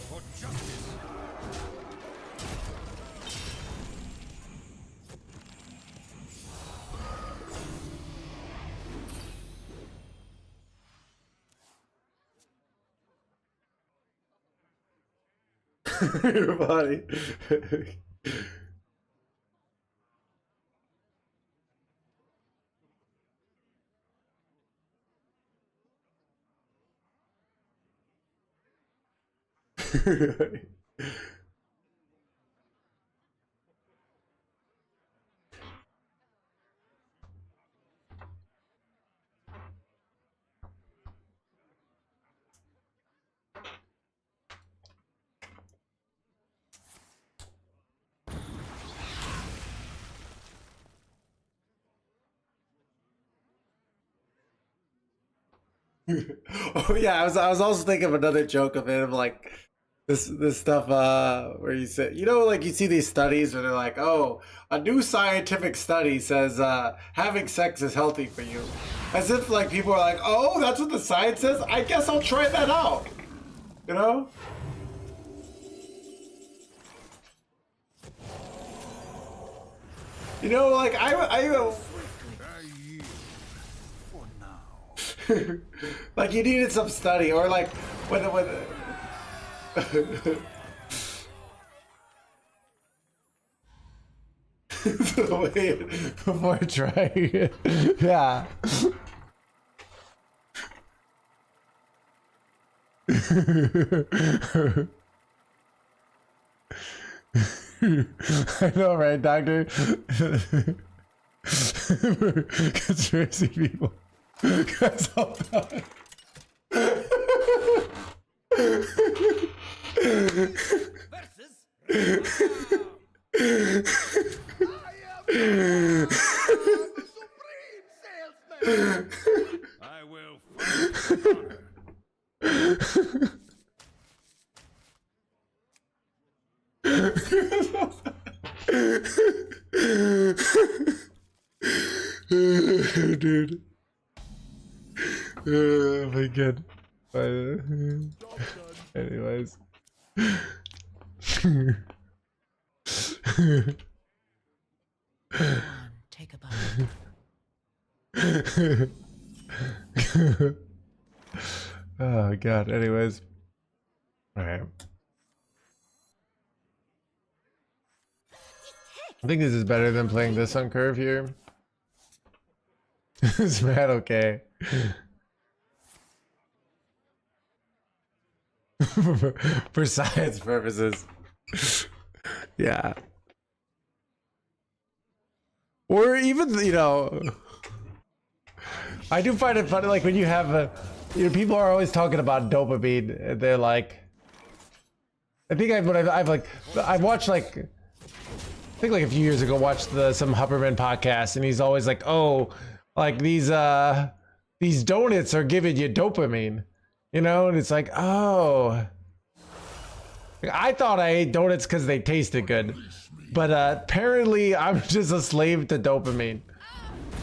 For justice. Your body. Oh yeah, I was also thinking of another joke of him like this stuff where you say, you know, like you see these studies where they're like, oh, a new scientific study says having sex is healthy for you, as if like people are like, oh, that's what the science says, I guess I'll try that out, you know. You know, like I I yield for now. like you needed some study, or like when wait, before trying it. Yeah. I know, right, Doctor? Conspiracy people. Guys, all done. I will fight with honor. Dude. Oh my god. Anyways. Take a bite. Oh god. Anyways. Alright. I think this is better than playing this on curve here. Is Matt okay? For science purposes. Yeah. Or even, you know, I do find it funny, like when you have a, you know, people are always talking about dopamine. They're like, I think I've watched like, I think like a few years ago, watched some Hupperman podcast, and he's always like, oh, like these donuts are giving you dopamine, you know, and it's like, oh, I thought I ate donuts because they tasted good, but apparently I'm just a slave to dopamine,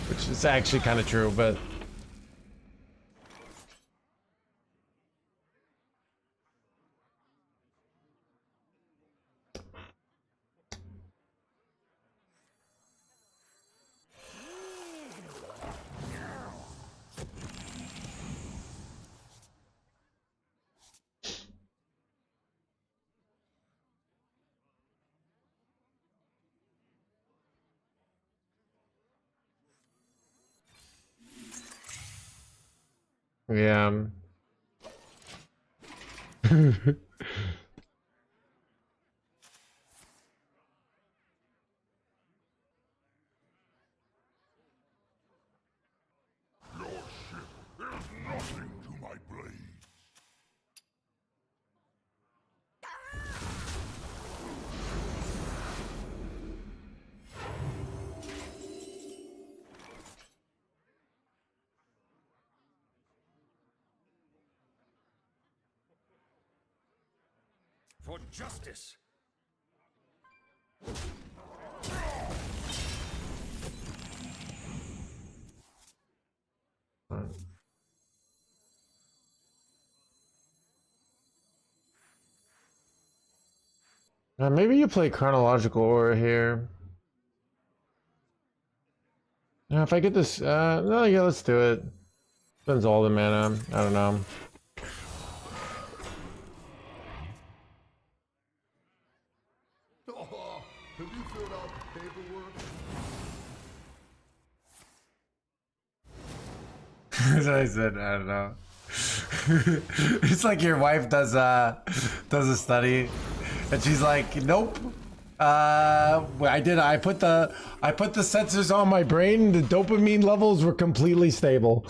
which is actually kind of true, but. Yeah. Your ship is nothing to my blade. For justice. Maybe you play chronological order here. Now, if I get this, no, yeah, let's do it. Spends all the mana. I don't know. Oh, have you filled out the paperwork? That's what I said. I don't know. It's like your wife does a study, and she's like, "Nope. I put the sensors on my brain. The dopamine levels were completely stable."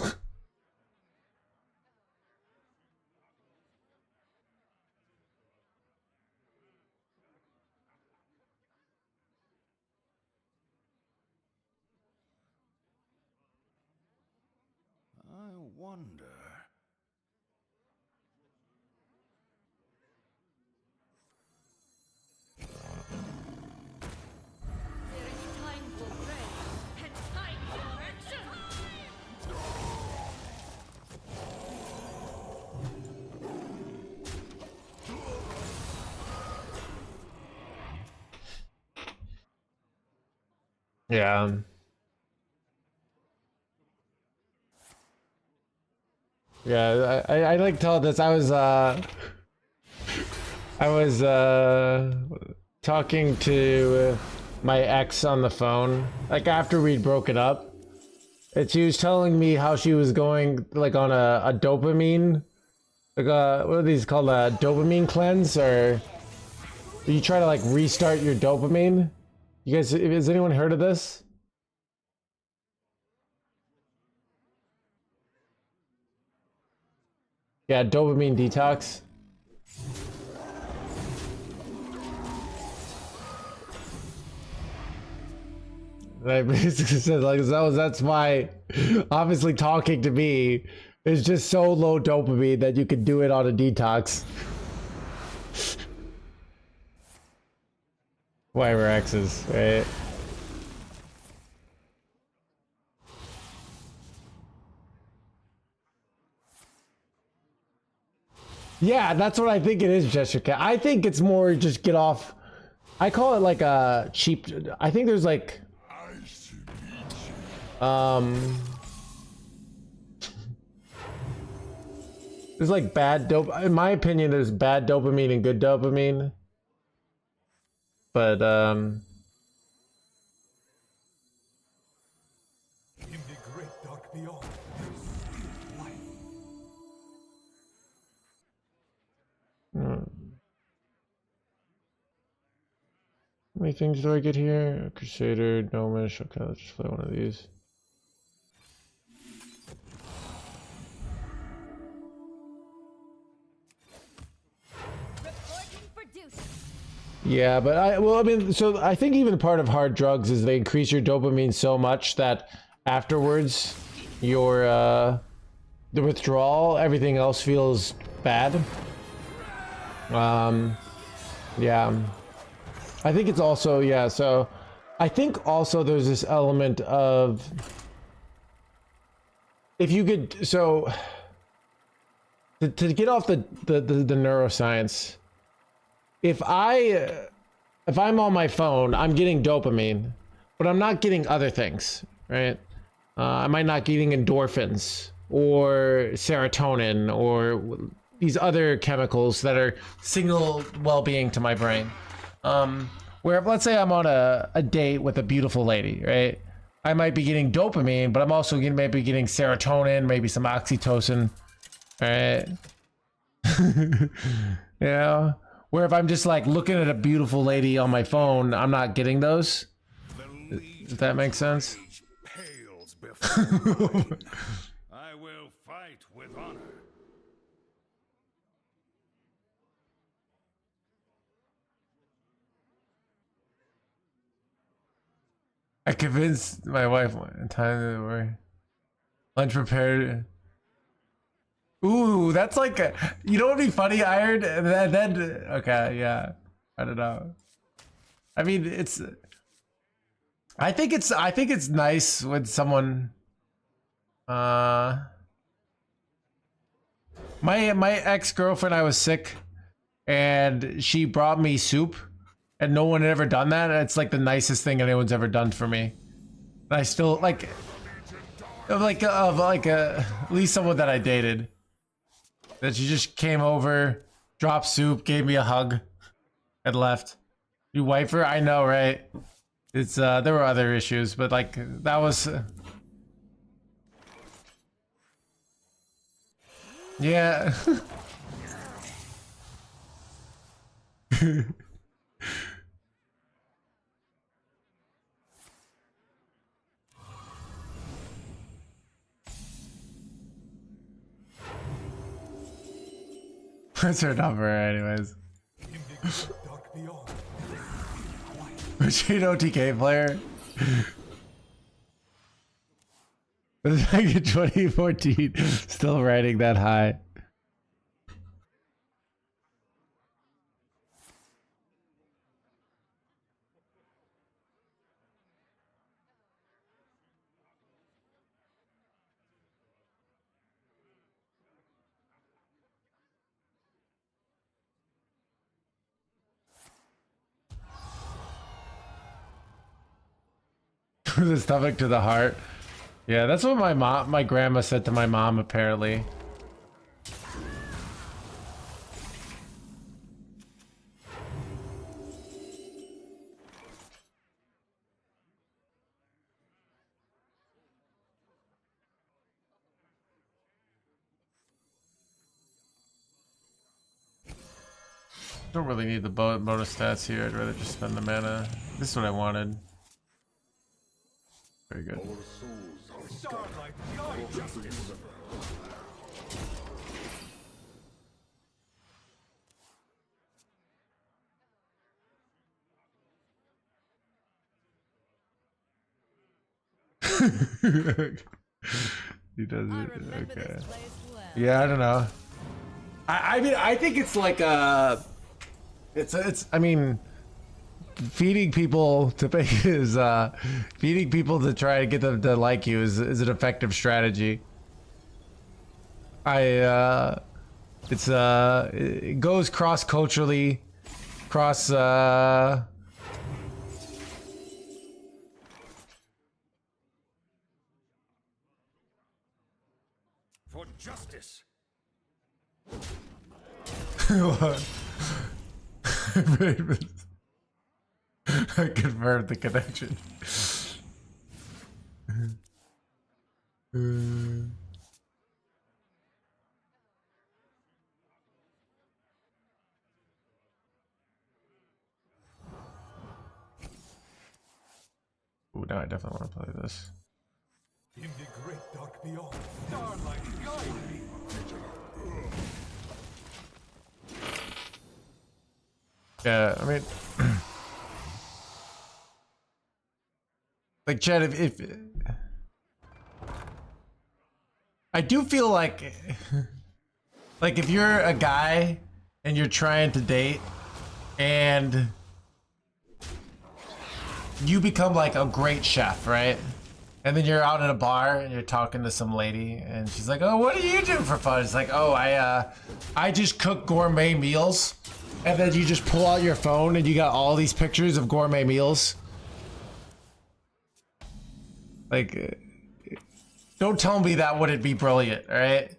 I wonder. Yeah. Yeah, I like told this. I was talking to my ex on the phone, like after we'd broken up. And she was telling me how she was going like on a dopamine, like what are these called, a dopamine cleanse, or you try to like restart your dopamine. You guys, has anyone heard of this? Yeah, dopamine detox. I basically said like that's why obviously talking to me is just so low dopamine that you could do it on a detox. Why we're exes, right? Yeah, that's what I think it is, Jessica. I think it's more just get off. I call it like a cheap. I think there's like there's like bad dope. In my opinion, there's bad dopamine and good dopamine. But In the great dark beyond, light. how many things do I get here? Crusader, Gnomish. Okay, let's just play one of these. Reporting for duty. Yeah, but I mean, so I think even part of hard drugs is they increase your dopamine so much that afterwards, your the withdrawal, everything else feels bad. Yeah, I think it's also, yeah. So, I think also there's this element of if you could, so to get off the neuroscience, if I'm on my phone, I'm getting dopamine, but I'm not getting other things, right? I might not getting endorphins or serotonin or these other chemicals that are signal well-being to my brain. Where if, let's say I'm on a date with a beautiful lady, right? I might be getting dopamine, but I'm also maybe getting serotonin, maybe some oxytocin, right? Yeah. Where if I'm just like looking at a beautiful lady on my phone, I'm not getting those. If that makes sense. Pales before mine. I will fight with honor. I convinced my wife one time that we're lunch prepared. Ooh, that's like a, you know what would be funny, Iron? Then okay, yeah. I don't know. I mean, I think it's nice when someone my ex-girlfriend, I was sick and she brought me soup and no one had ever done that. It's like the nicest thing anyone's ever done for me. And I still like at least someone that I dated. That she just came over, dropped soup, gave me a hug, and left. You wife her? I know, right? It's there were other issues, but like that was yeah. What's her number, anyways? In the great dark beyond, Was she an OTK player? It was back in 2014, still riding that high. The stomach to the heart. Yeah, that's what my grandma said to my mom, apparently. Don't really need the bonus stats here. I'd rather just spend the mana. This is what I wanted. Very good. Starlight guide justice. He does I it. remember Okay. this place well. Yeah, I don't know. I mean, I think it's like I mean, feeding people to pay is feeding people to try to get them to like you is an effective strategy. It goes cross culturally, cross For justice. I confirmed the connection. Ooh, now I definitely want to play this. In the great dark beyond, starlight guide me. Yeah, I mean, like Chad, if I do feel like if you're a guy and you're trying to date and you become like a great chef, right? And then you're out at a bar and you're talking to some lady and she's like, "Oh, what do you do for fun?" It's like, "Oh, I just cook gourmet meals." And then you just pull out your phone and you got all these pictures of gourmet meals. Like, don't tell me that wouldn't be brilliant, all right? In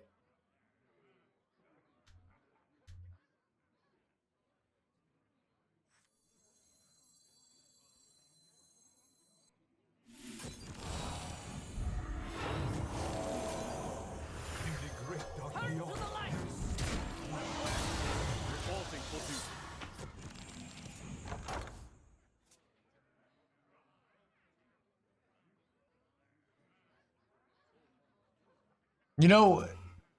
the great dark Turn to beyond, the light. Revolting for duty. You know,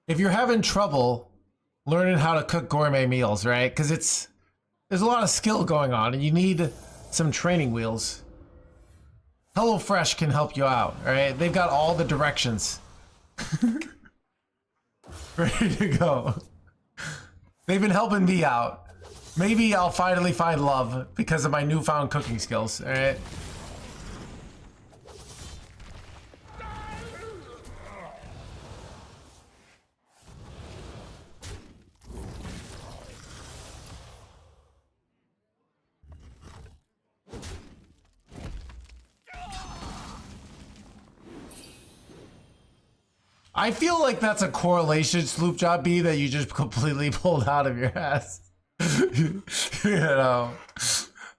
if you're having trouble learning how to cook gourmet meals, right? Because there's a lot of skill going on and you need some training wheels. HelloFresh can help you out, all right? They've got all the directions. Ready to go. They've been helping me out. Maybe I'll finally find love because of my newfound cooking skills, all right? I feel like that's a correlation, Sloop Job B, that you just completely pulled out of your ass. You know,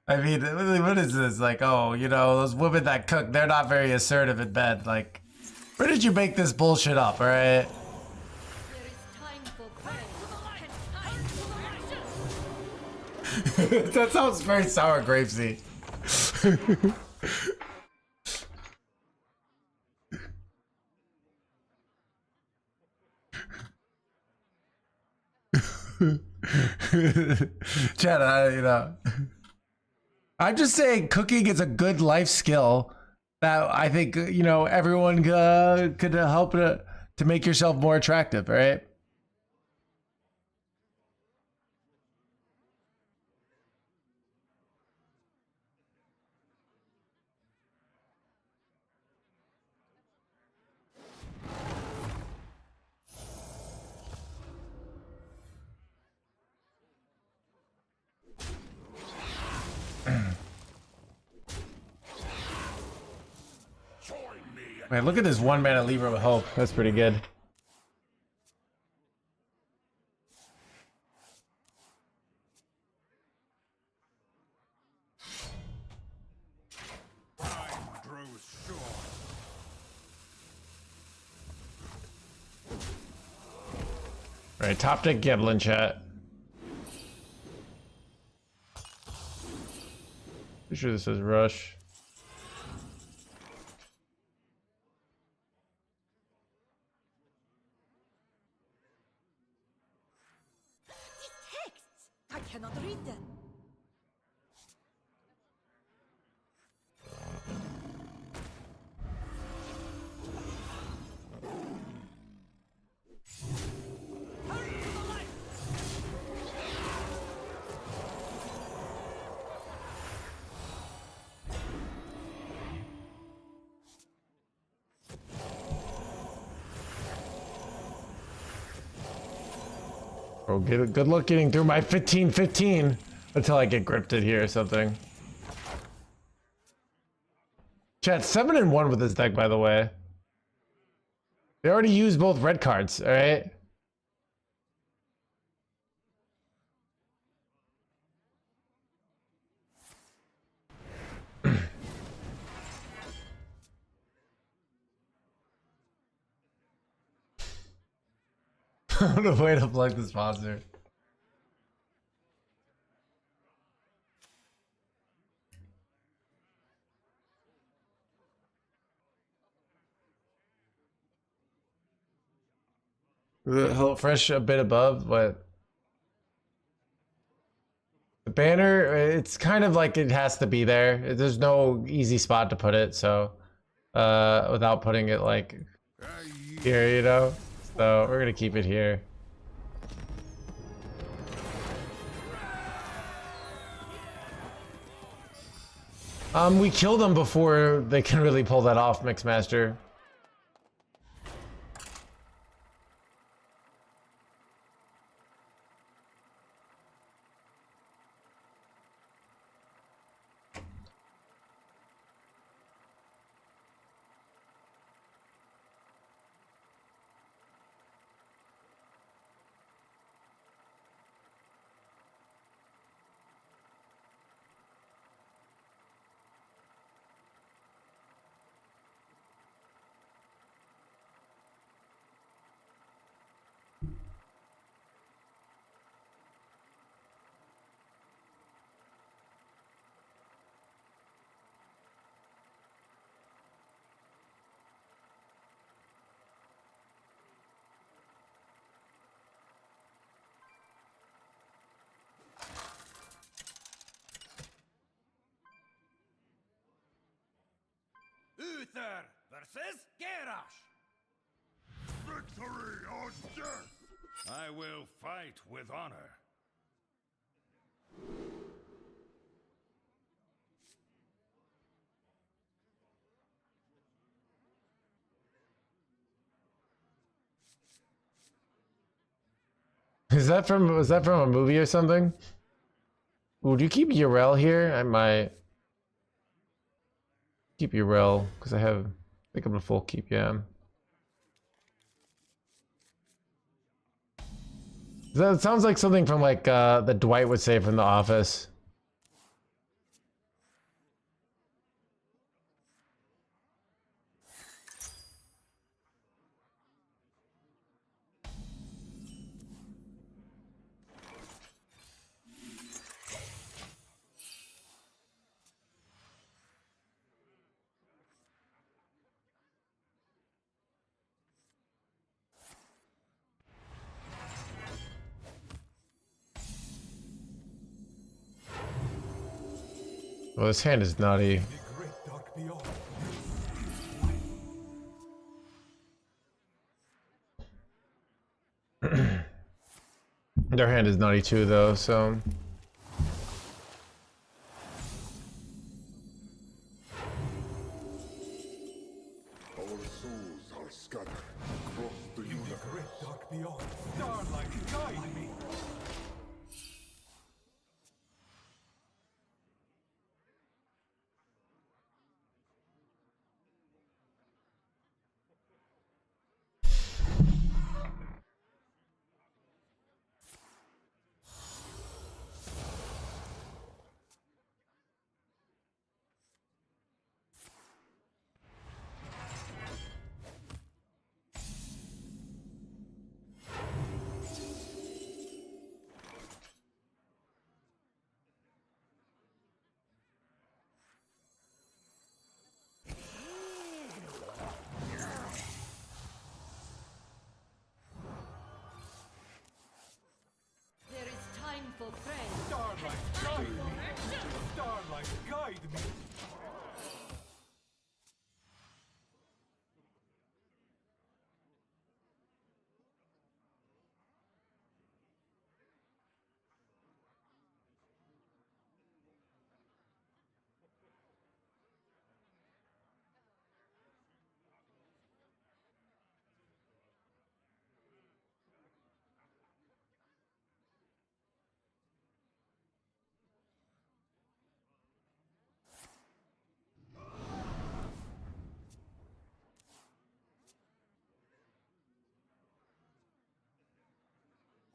I mean, what is this? Like, oh, you know, those women that cook, they're not very assertive in bed. Like, where did you make this bullshit up, all right? There is time for prayer and time for action. That sounds very sour grapesy. Chad, I'm just saying cooking is a good life skill that I think, everyone could help to make yourself more attractive, right? Man, look at this one mana Libram with hope. That's pretty good. Time grows short. Alright, top deck Giblin chat. Pretty sure this is Rush. Texts! I cannot read them. Turn to the light! Oh, good luck getting through my 15-15 until I get gripted here or something. Chat, 7-1 with this deck, by the way. They already used both red cards, alright? What a way to plug the sponsor. Hello Fresh a bit above, but the banner, it's kind of like it has to be there. There's no easy spot to put it, so without putting it like here, you know? So we're gonna keep it here. We kill them before they can really pull that off, Mixmaster. Uther versus Garrosh. Victory or death! I will fight with honor. Was that from a movie or something? Would you keep Urel here? I might keep Urel because I think I'm a full keep, yeah. That sounds like something from like that Dwight would say from The Office. Well, this hand is naughty. The great dark beyond. Their hand is naughty too, though, so. Our souls are scattered across the In the universe. great dark beyond. Starlight, guide me.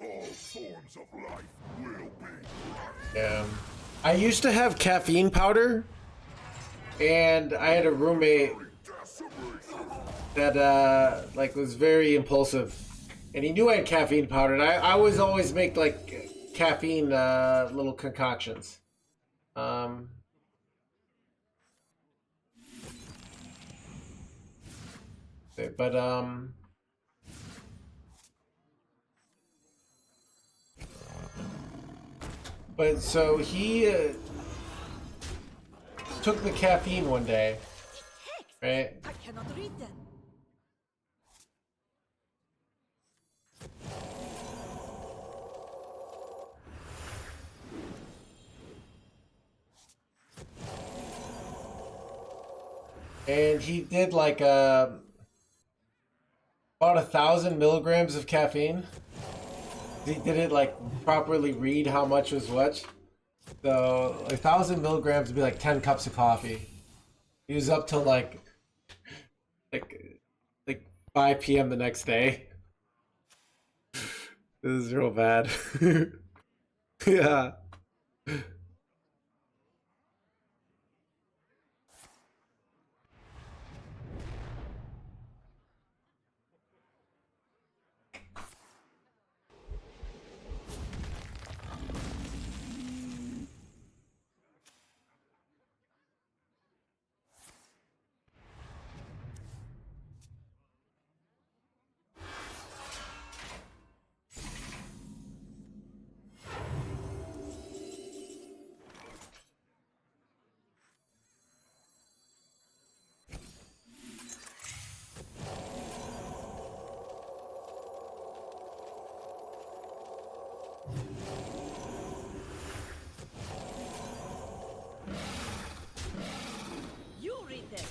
All forms of life will be. Yeah. I used to have caffeine powder, and I had a roommate that like was very impulsive, and he knew I had caffeine powder, and I was always make like caffeine little concoctions. But so he took the caffeine one day, right? I cannot read them. And he did like about 1,000 milligrams of caffeine. He did it like properly read how much was what. So 1,000 milligrams would be like 10 cups of coffee. He was up till like 5 p.m. the next day. This is real bad. Yeah. You read them.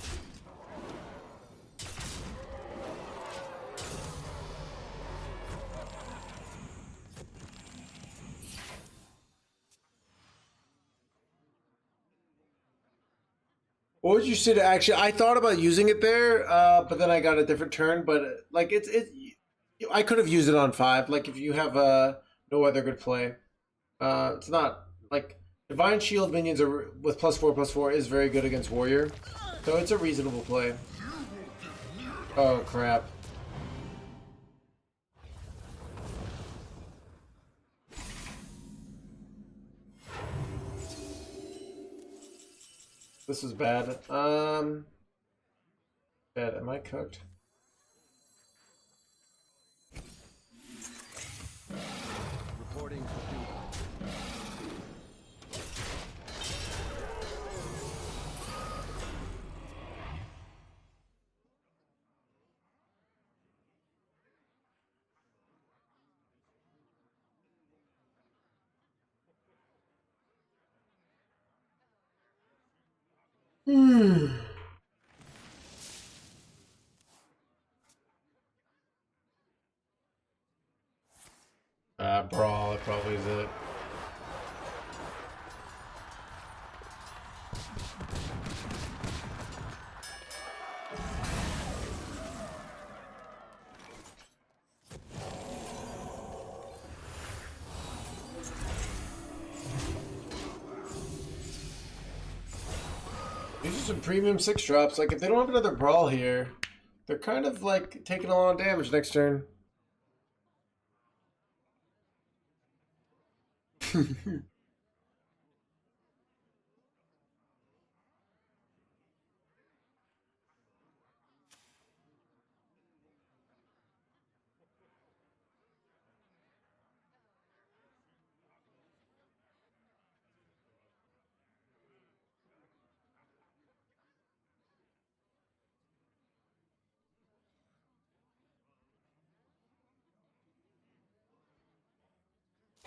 What would you say to actually? I thought about using it there, but then I got a different turn. But like I could have used it on 5. Like if you have no other good play, it's not like Divine Shield minions are with +4/+4 is very good against Warrior, so it's a reasonable play. Oh crap! This is bad. Bad. Am I cooked? Reporting complete. Brawl. That probably is it. These are some premium 6 drops. Like, if they don't have another Brawl here, they're kind of like taking a lot of damage next turn.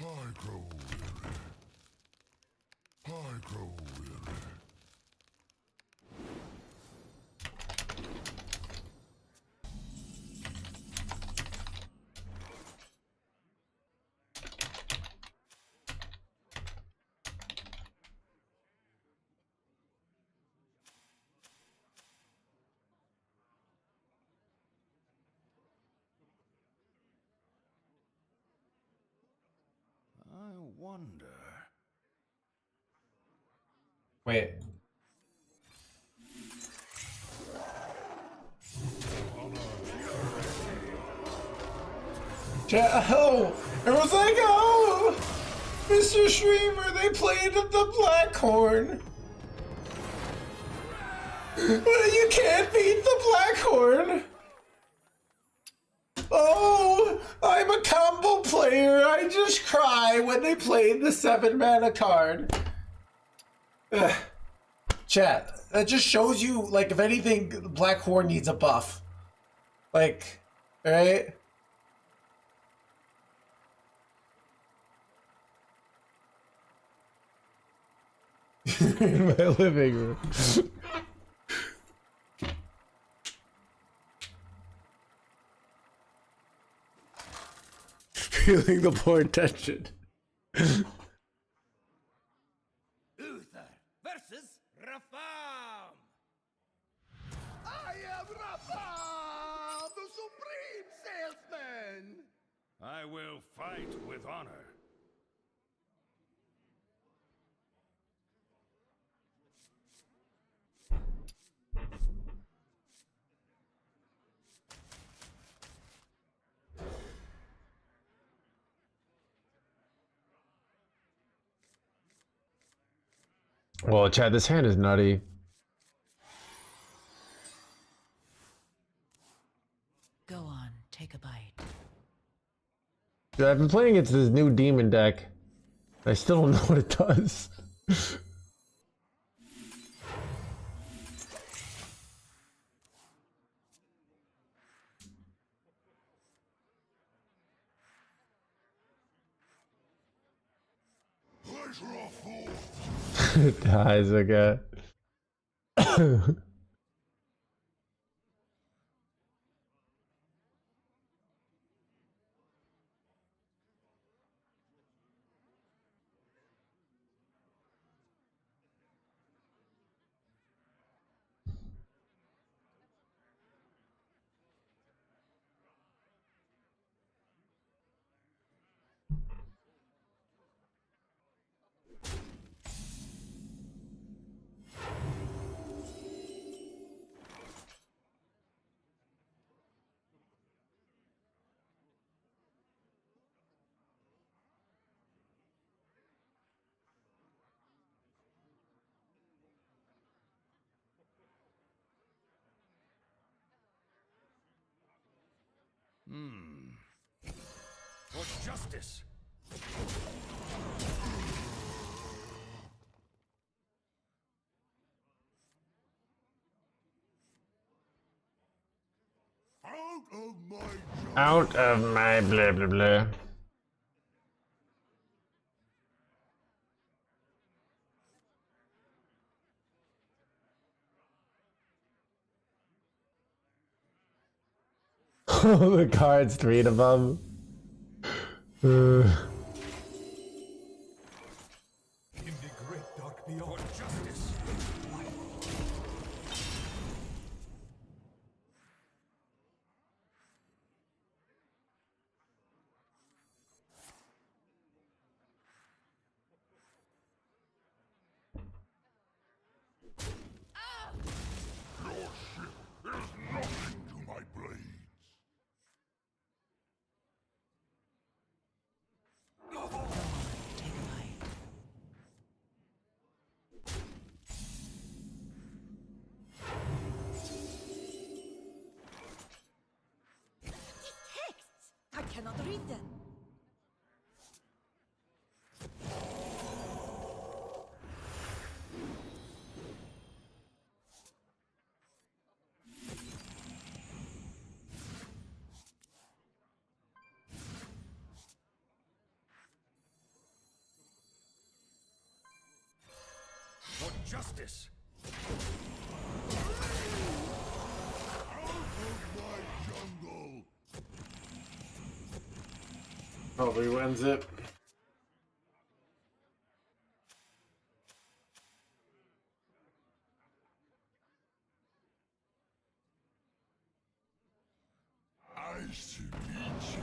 I grow weary. I grow weary. wonder. Wait. Oh, everyone's like, oh, Mr. Streamer, they played the black horn. You can't beat the black horn. Oh, I'm a combo player. I just cry when they play the 7-mana card. Ugh. Chat, that just shows you, like, if anything, Black Horn needs a buff. Like, alright? In my living room. Feeling the poor tension. Uther versus Rafam! I am Rapam, the supreme salesman! I will fight with honor. Well, Chad, this hand is nutty. Go on, take a bite. Dude, I've been playing against this new demon deck. I still don't know what it does. It dies, okay. For justice. Out of my blah blah blah. Oh, the cards, 3 of them. In the great dark beyond. For justice. To my blades. Take a bite. These texts! I cannot read them. For justice. Jungle. Probably wins it. Nice to meet you.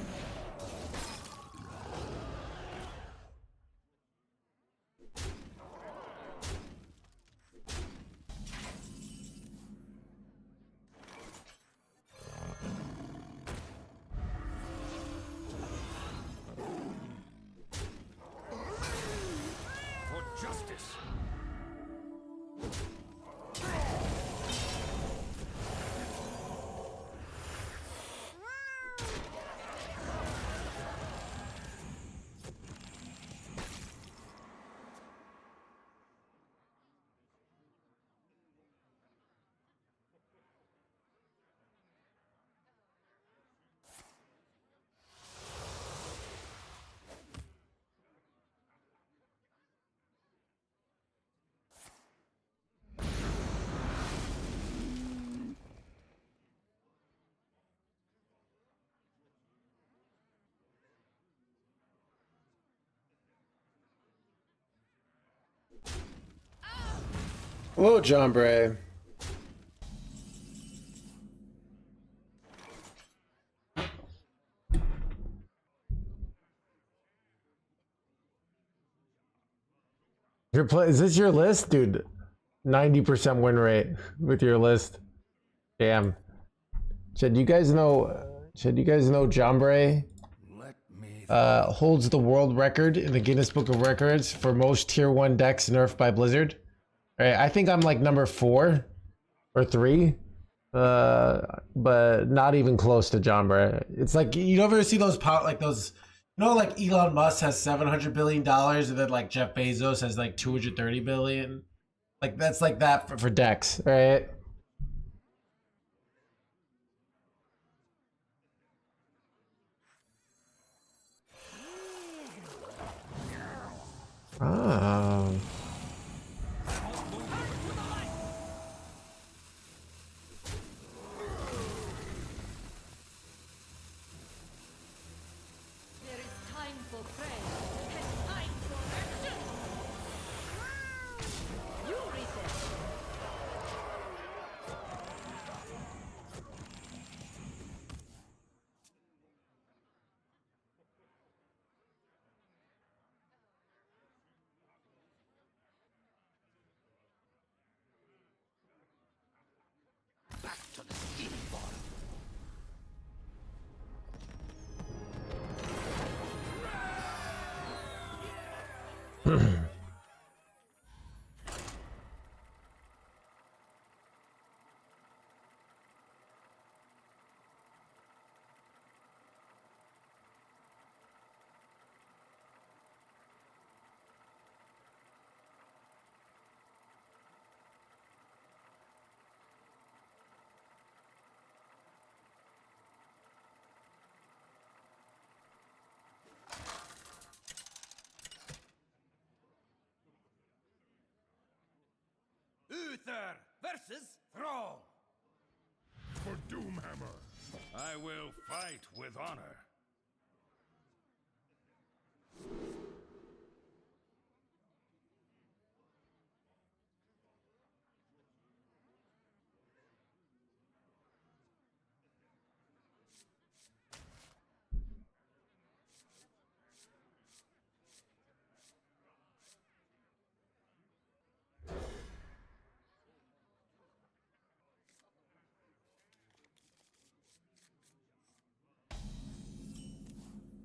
Whoa, John Bray. Is this your list, dude? 90% win rate with your list. Damn. Should you guys know? Should you guys know John Bray Let me holds the world record in the Guinness Book of Records for most tier 1 decks nerfed by Blizzard? All right, I think I'm like number 4 or 3, but not even close to John Bray. It's like, you ever see those like those, you know, like Elon Musk has $700 billion and then like Jeff Bezos has like 230 billion. Like that's like that for decks, right? Oh. There is time for prayer and time for action. You reset. Back to the steam ball. Uther versus Thrall. For Doomhammer. I will fight with honor.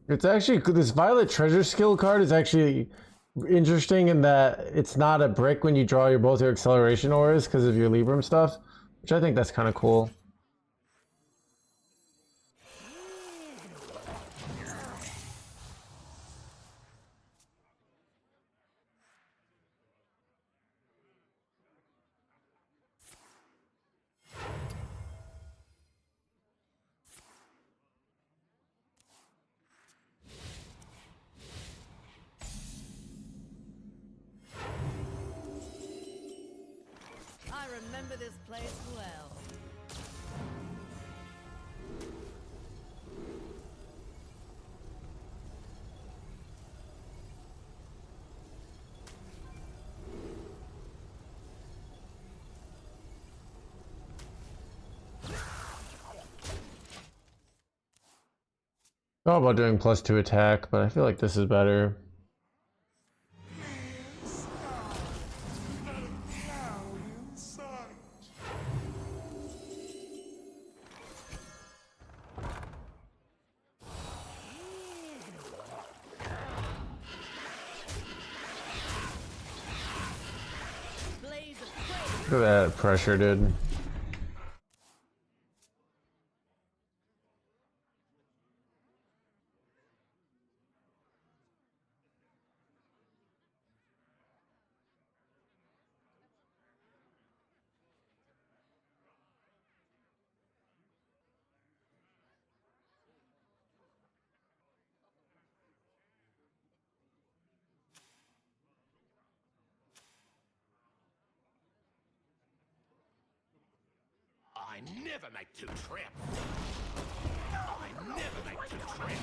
It's actually, this Violet Treasure skill card is actually interesting in that it's not a brick when you draw both your acceleration auras because of your Libram stuff, which I think that's kind of cool. I remember this place well. Thought about doing +2 attack, but I feel like this is better. Blaze of praise. Look at that pressure, dude. I never make two trips. I never make two trips.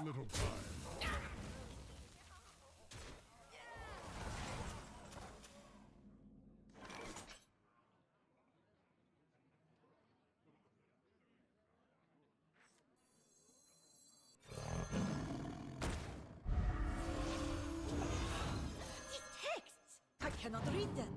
little time. These texts! I cannot read them.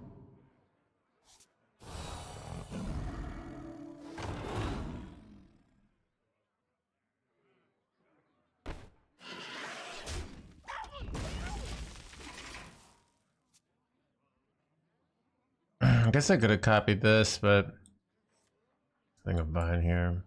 I guess I could have copied this, but I think I'm behind here.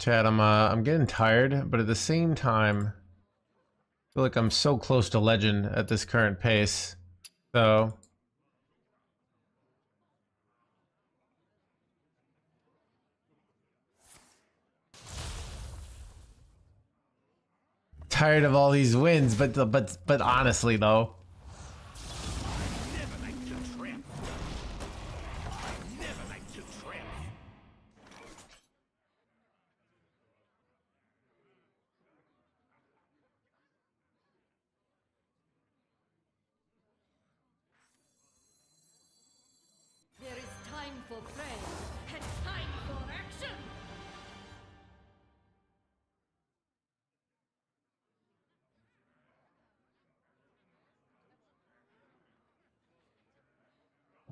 Chad, I'm getting tired, but at the same time, I feel like I'm so close to legend at this current pace. So tired of all these wins, but honestly though, Never like you tramp. Never like you tramp. There is time for prayer and time for action!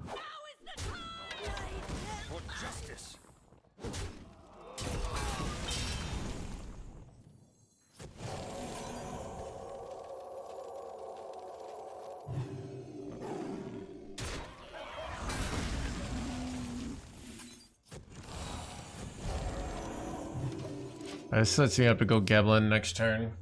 Now is the time! For justice. this sets me up to go Geblin next turn.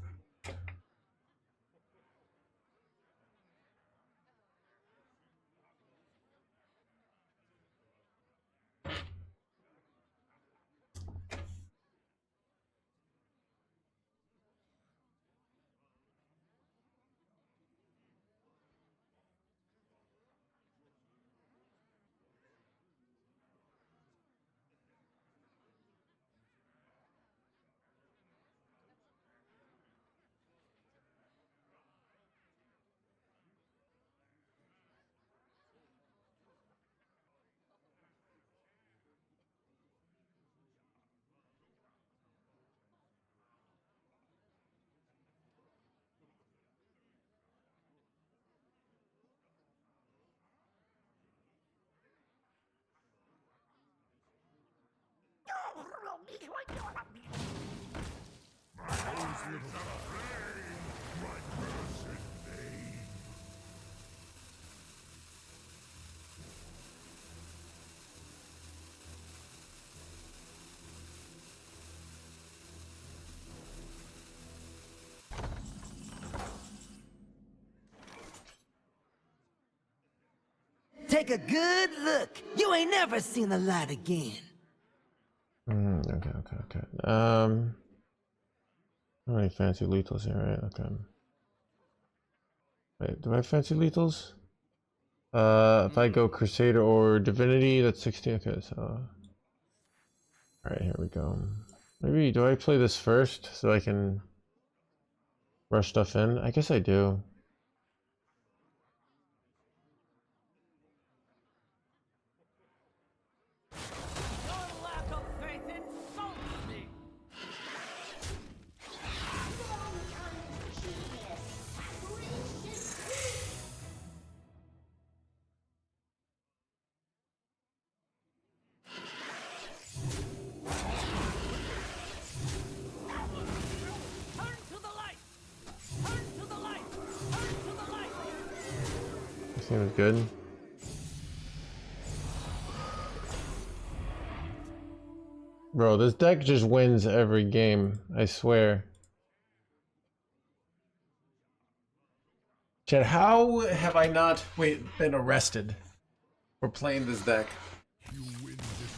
Take a good look. You ain't never seen the light again. Okay. How many fancy lethals here, right? Okay. Wait, do I have fancy lethals? If I go Crusader or Divinity, that's 16. Okay, so. Alright, here we go. Maybe, do I play this first so I can rush stuff in? I guess I do. Your lack of faith insults me! Turn to the light! Turn to the light! Turn to the light! This seems good. Bro, this deck just wins every game, I swear. Chad, how have I not been arrested for playing this deck? You win this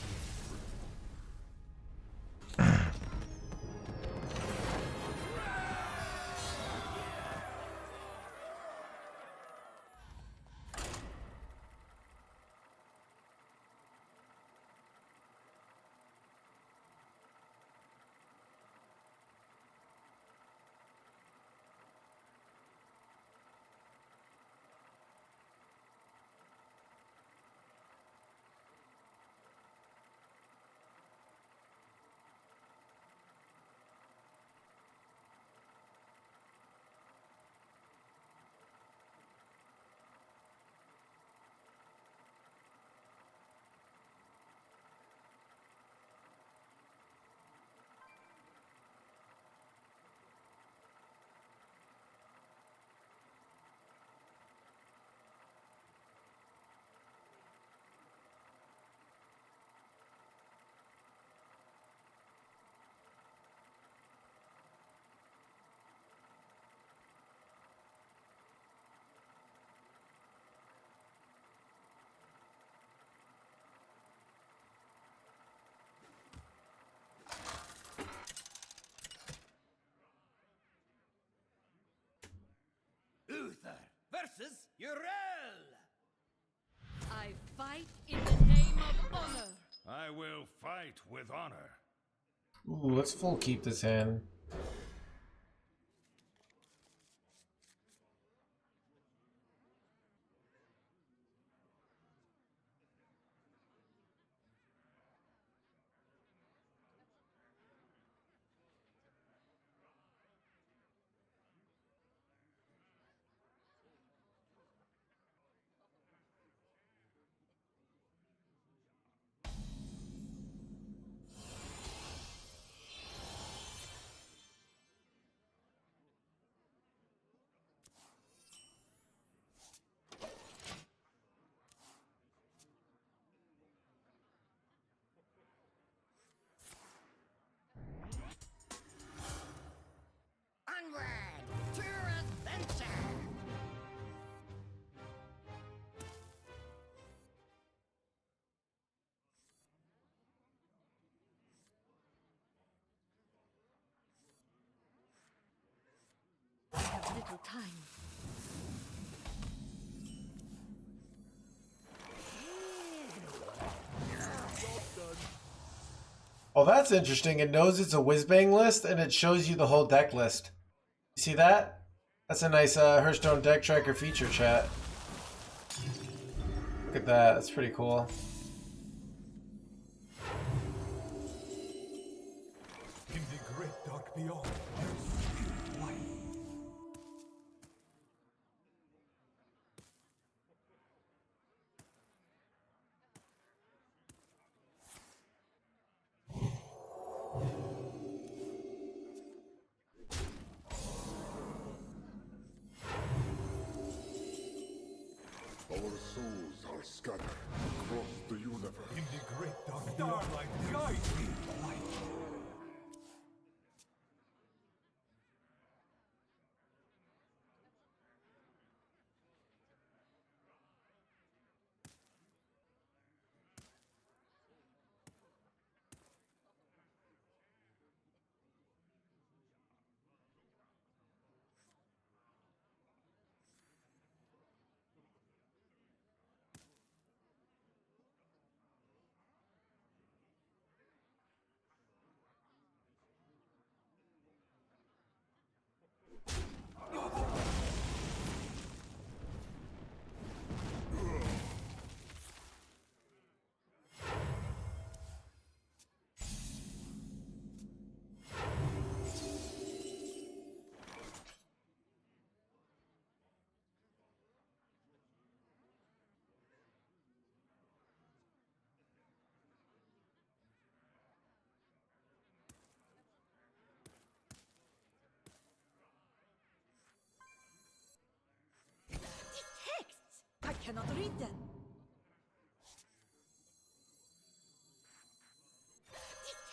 fight with honor. Ooh, let's full keep this hand. Onward to adventure! I have little time. Oh, that's interesting. It knows it's a whiz-bang list, and it shows you the whole deck list. You see that? That's a nice Hearthstone deck tracker feature, chat. Look at that. That's pretty cool. In the great dark beyond, there's light. Our souls are scattered across the universe. In the great dark starlight, guide me, light. Texts! I cannot read them.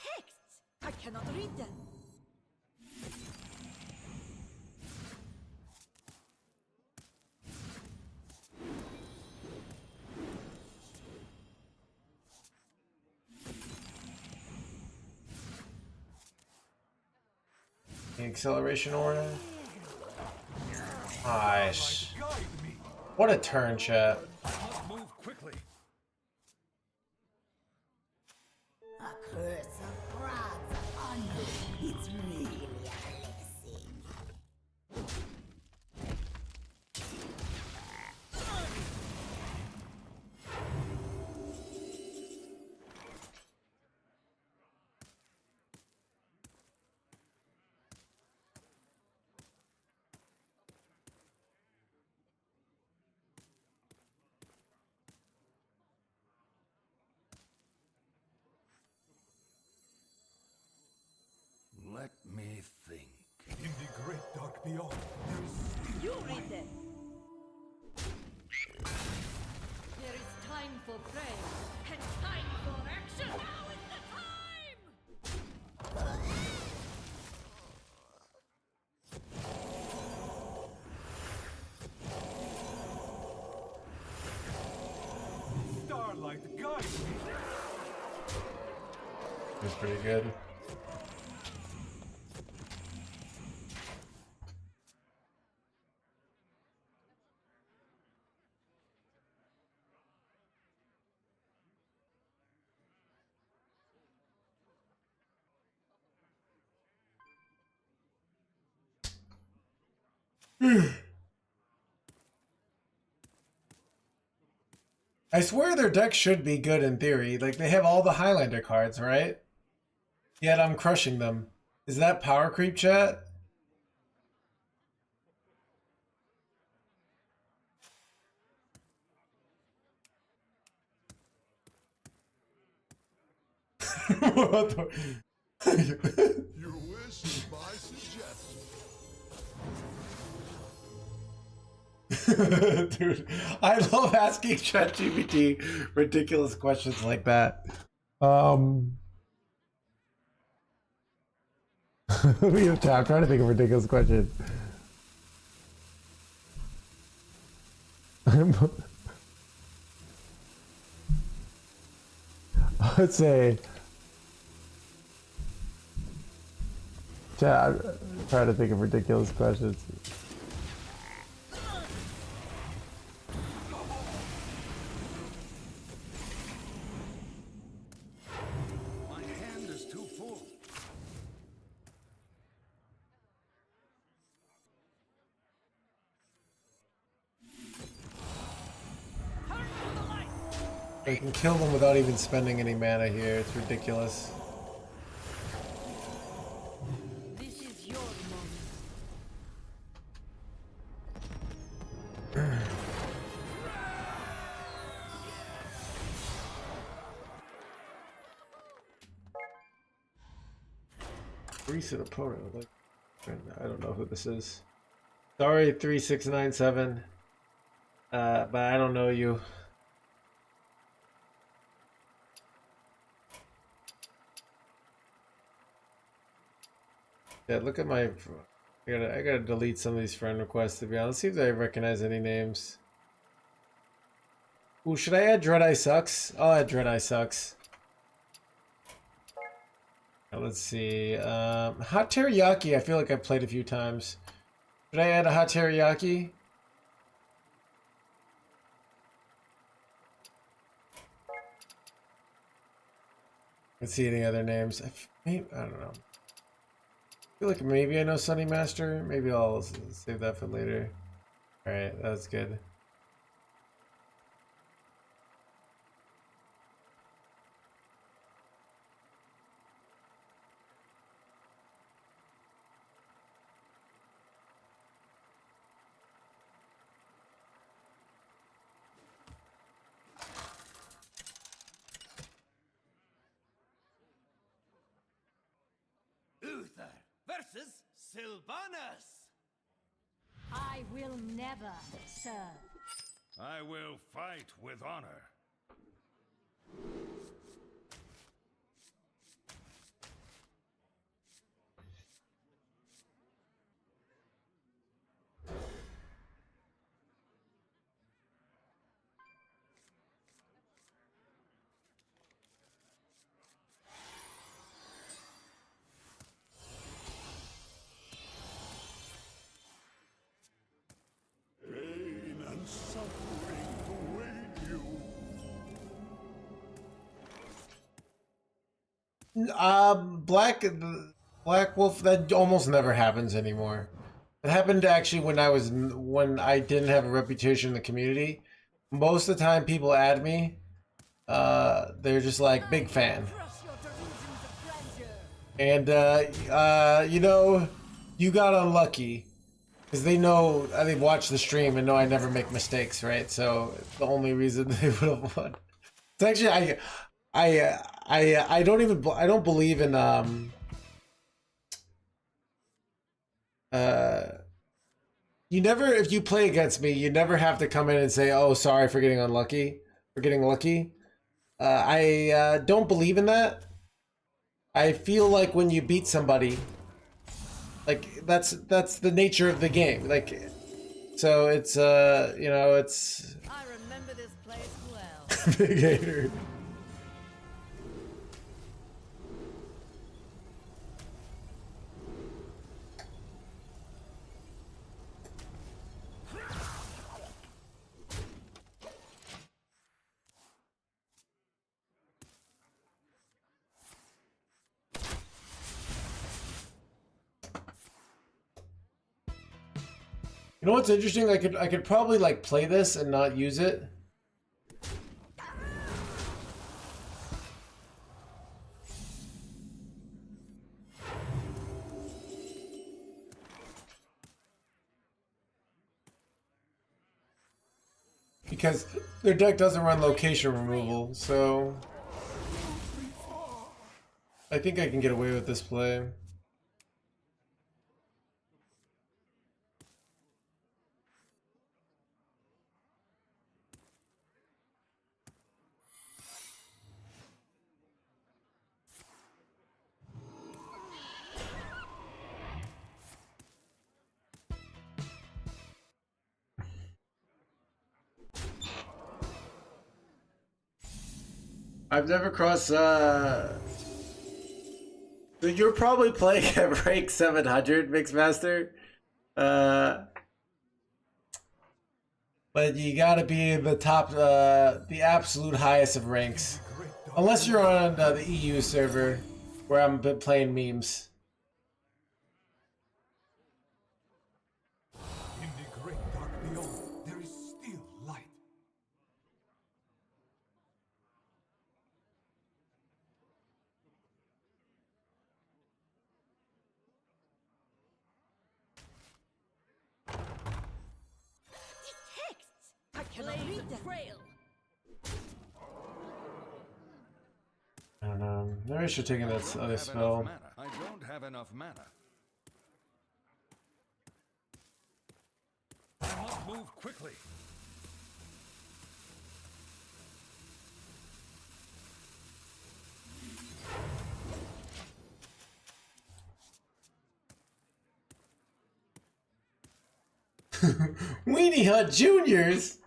Texts! I cannot read them. The acceleration order. Nice. Guide me. What a turn, chat. Must move quickly. A curse of frogs upon you. It's really a blessing. Let me think. In the great dark beyond, there's You read them. There is time for prayer and time for action. Now is the time! starlight, guide me. It's pretty good. I swear their deck should be good in theory. Like, they have all the Highlander cards, right? Yet I'm crushing them. Is that power creep, chat? What the- Your wish is my suggestion. Dude, I love asking ChatGPT ridiculous questions like that. We have time. I'm trying to think of a ridiculous question. Let's say. Chat, I'm trying to think of ridiculous questions. My hand is too full. Turn to the light. I can kill them without even spending any mana here. It's ridiculous. This is your moment. Recent opponent. Like, I don't know who this is. Sorry, 3697. But I don't know you. Yeah, look at my. I gotta delete some of these friend requests to be honest. See if I recognize any names. Ooh, should I add Dreadeye Sucks? I'll add Dreadeye Sucks. Let's see. Hot Teriyaki, I feel like I've played a few times. Should I add a Hot Teriyaki? Let's see any other names. I don't know. I feel like maybe I know Sunny Master. Maybe I'll save that for later. Alright, that's good. Uther versus Sylvanas. I will never serve. I will fight with honor. Pain and suffering await you. Black Wolf, that almost never happens anymore. It happened actually when I didn't have a reputation in the community. Most of the time people add me, they're just like big fan. Crush your delusions of grandeur. And you know, you got unlucky. Because they know, they've watched the stream and know I never make mistakes, right? So the only reason they would have won. It's actually I don't believe in you never, if you play against me, you never have to come in and say, oh, sorry for getting unlucky, for getting lucky. I don't believe in that. I feel like when you beat somebody, like that's the nature of the game. Like, so it's you know, it's I remember this place well. big hater. You know what's interesting? I could probably like play this and not use it. Because their deck doesn't run location removal, so I think I can get away with this play. I've never crossed, so you're probably playing at rank 700, Mixmaster. But you gotta be in the top, the absolute highest of ranks. Unless you're on the EU server, where I'm playing memes. In the great dark beyond, there is still light. Texts! I cannot read them. Trail. I don't know. Maybe I should take in that other Have spell. enough mana. I don't have enough mana. I must move quickly. Weenie Hut Juniors!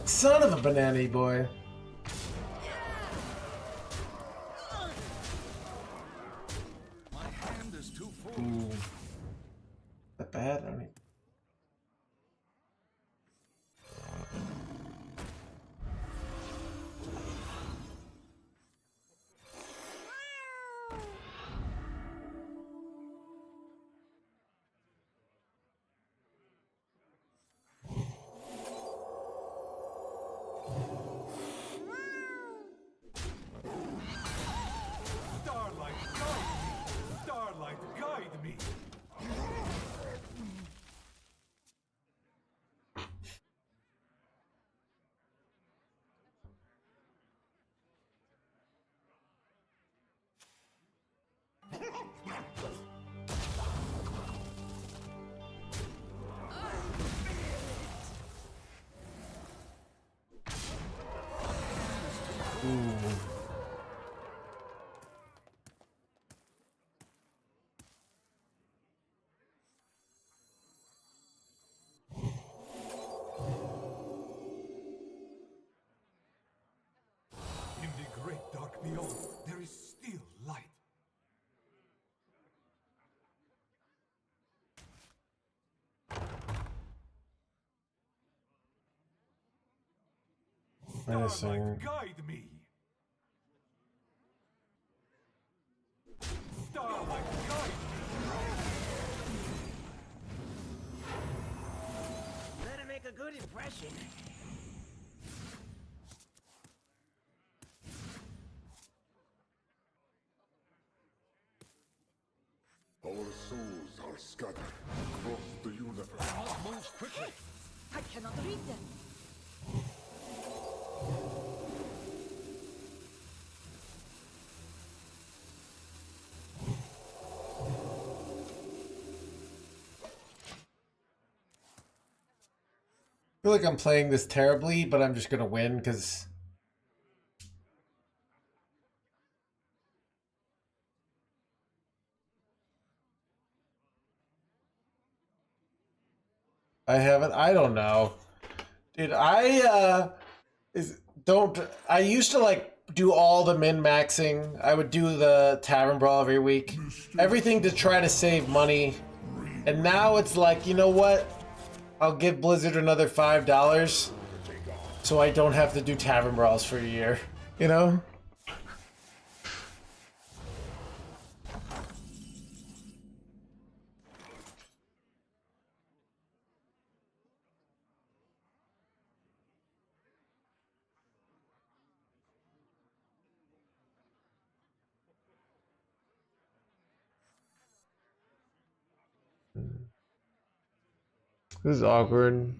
Son of a banana boy. My hand is too full. Ooh. That bad? I mean. Starlight, guide me! Starlight, guide me! Ooh. In the great dark beyond, there is still light. Menacing. Starlight, guide me! Starlight, guide me! Better make a good impression. Our souls are scattered across the universe. I must move quickly. I cannot read them. I feel like I'm playing this terribly, but I'm just gonna win because I haven't. I don't know, dude. I used to like do all the min maxing. I would do the tavern brawl every week, everything to try to save money, and now it's like, you know what? I'll give Blizzard another $5 so I don't have to do tavern brawls for a year. You know? This is awkward.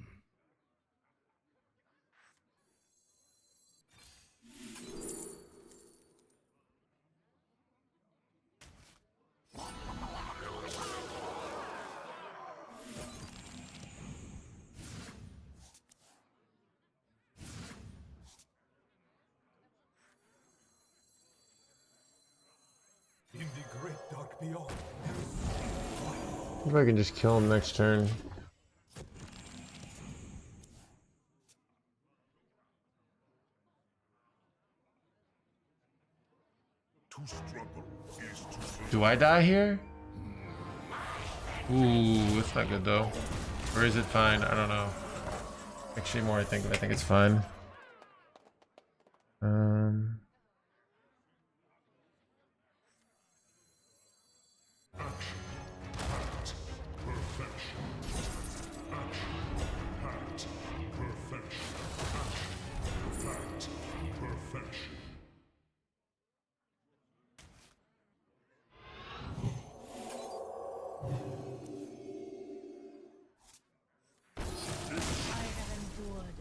In the great dark beyond. If I can just kill him next turn. To struggle is to survive. Do I die here? Ooh, it's not good though. Or is it fine? I don't know. Actually, more I think it's fine.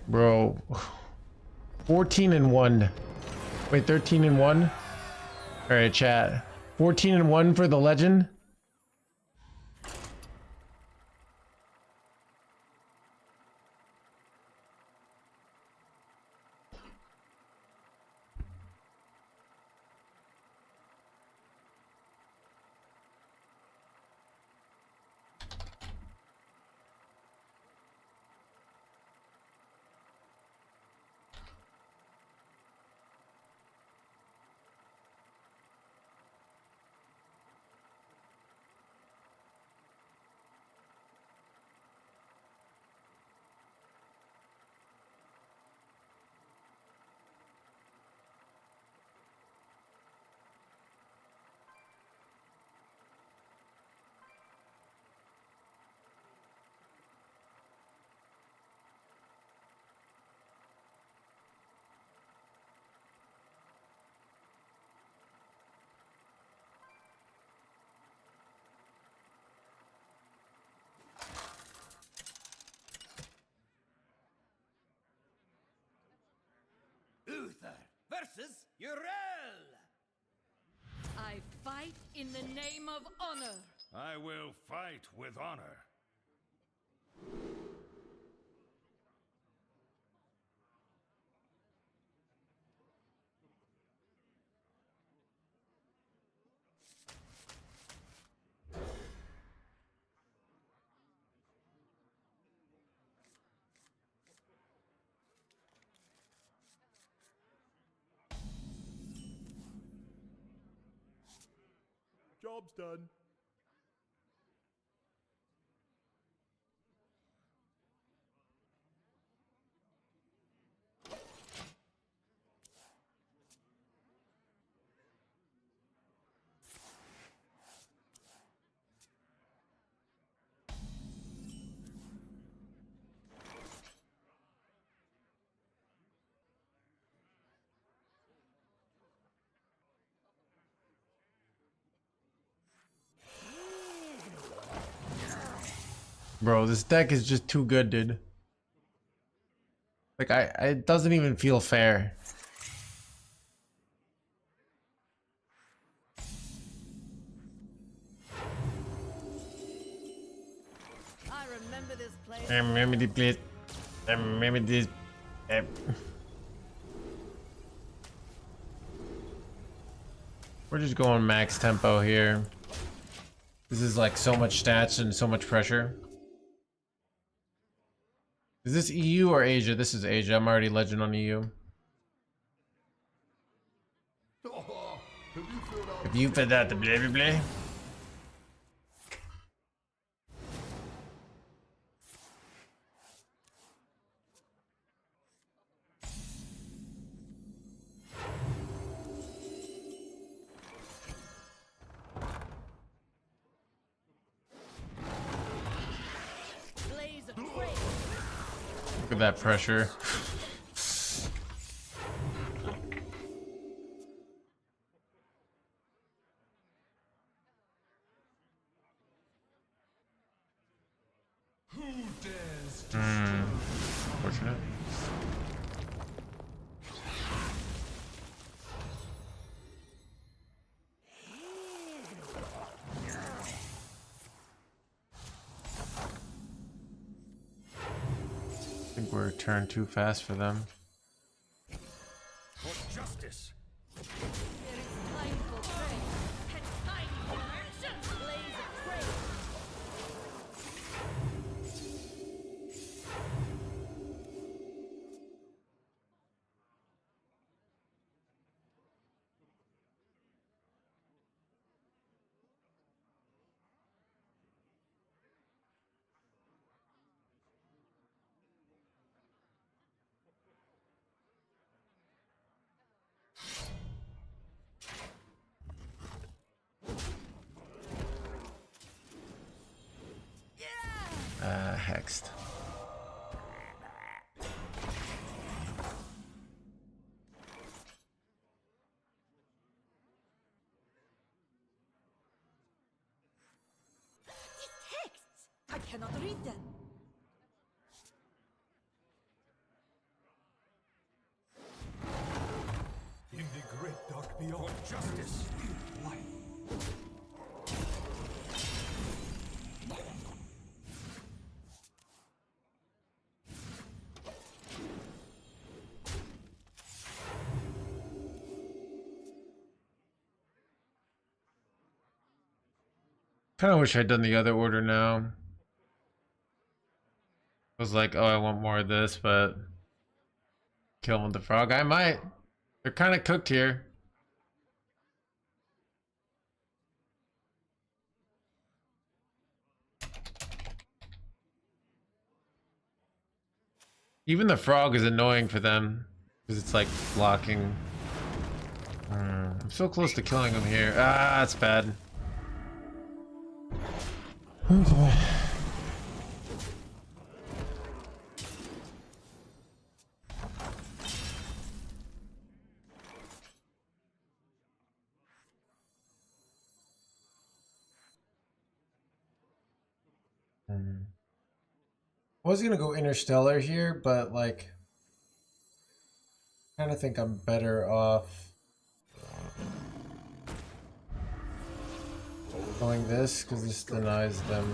Bro, 14 and 1. Wait, 13 and 1? Alright, chat. 14 and 1 for the legend? Uther versus Urel. I fight in the name of honor. I will fight with honor. Job's done. Bro, this deck is just too good, dude. Like, it doesn't even feel fair. I remember this place. I remember the place. I remember this. We're just going max tempo here. This is like so much stats and so much pressure. Is this EU or Asia? This is Asia. I'm already legend on EU. If you fed out the blah blah blah. Blaze of grace. Look at that pressure. Who dares unfortunate. I think we're turned too fast for them. For justice. There is time for prey, and time for action. Blaze of prey. Hexed. These texts! I cannot read them. In the great dark beyond. For justice. Light. Kind of wish I'd done the other order now. I was like, oh, I want more of this, but kill him with the frog. I might. They're kind of cooked here. Even the frog is annoying for them because it's like blocking. I'm so close to killing him here. Ah, that's bad. Okay. I was gonna go Interstellar here, but like, I kind of think I'm better off going this because this denies them.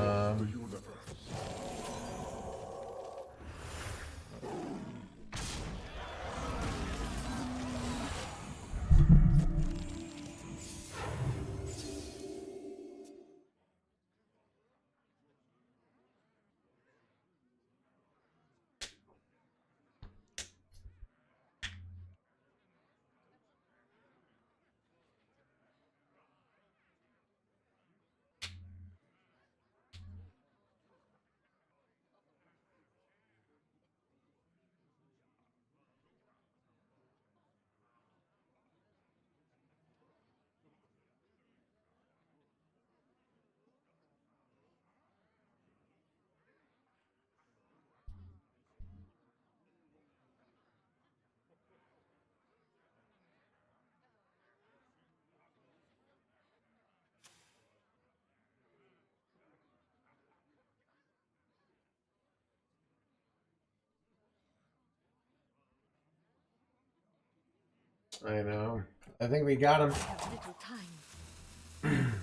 I know. I think we got him. I have little time.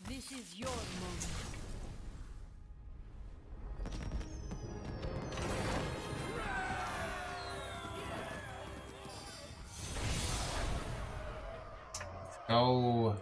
This is your moment. Oh.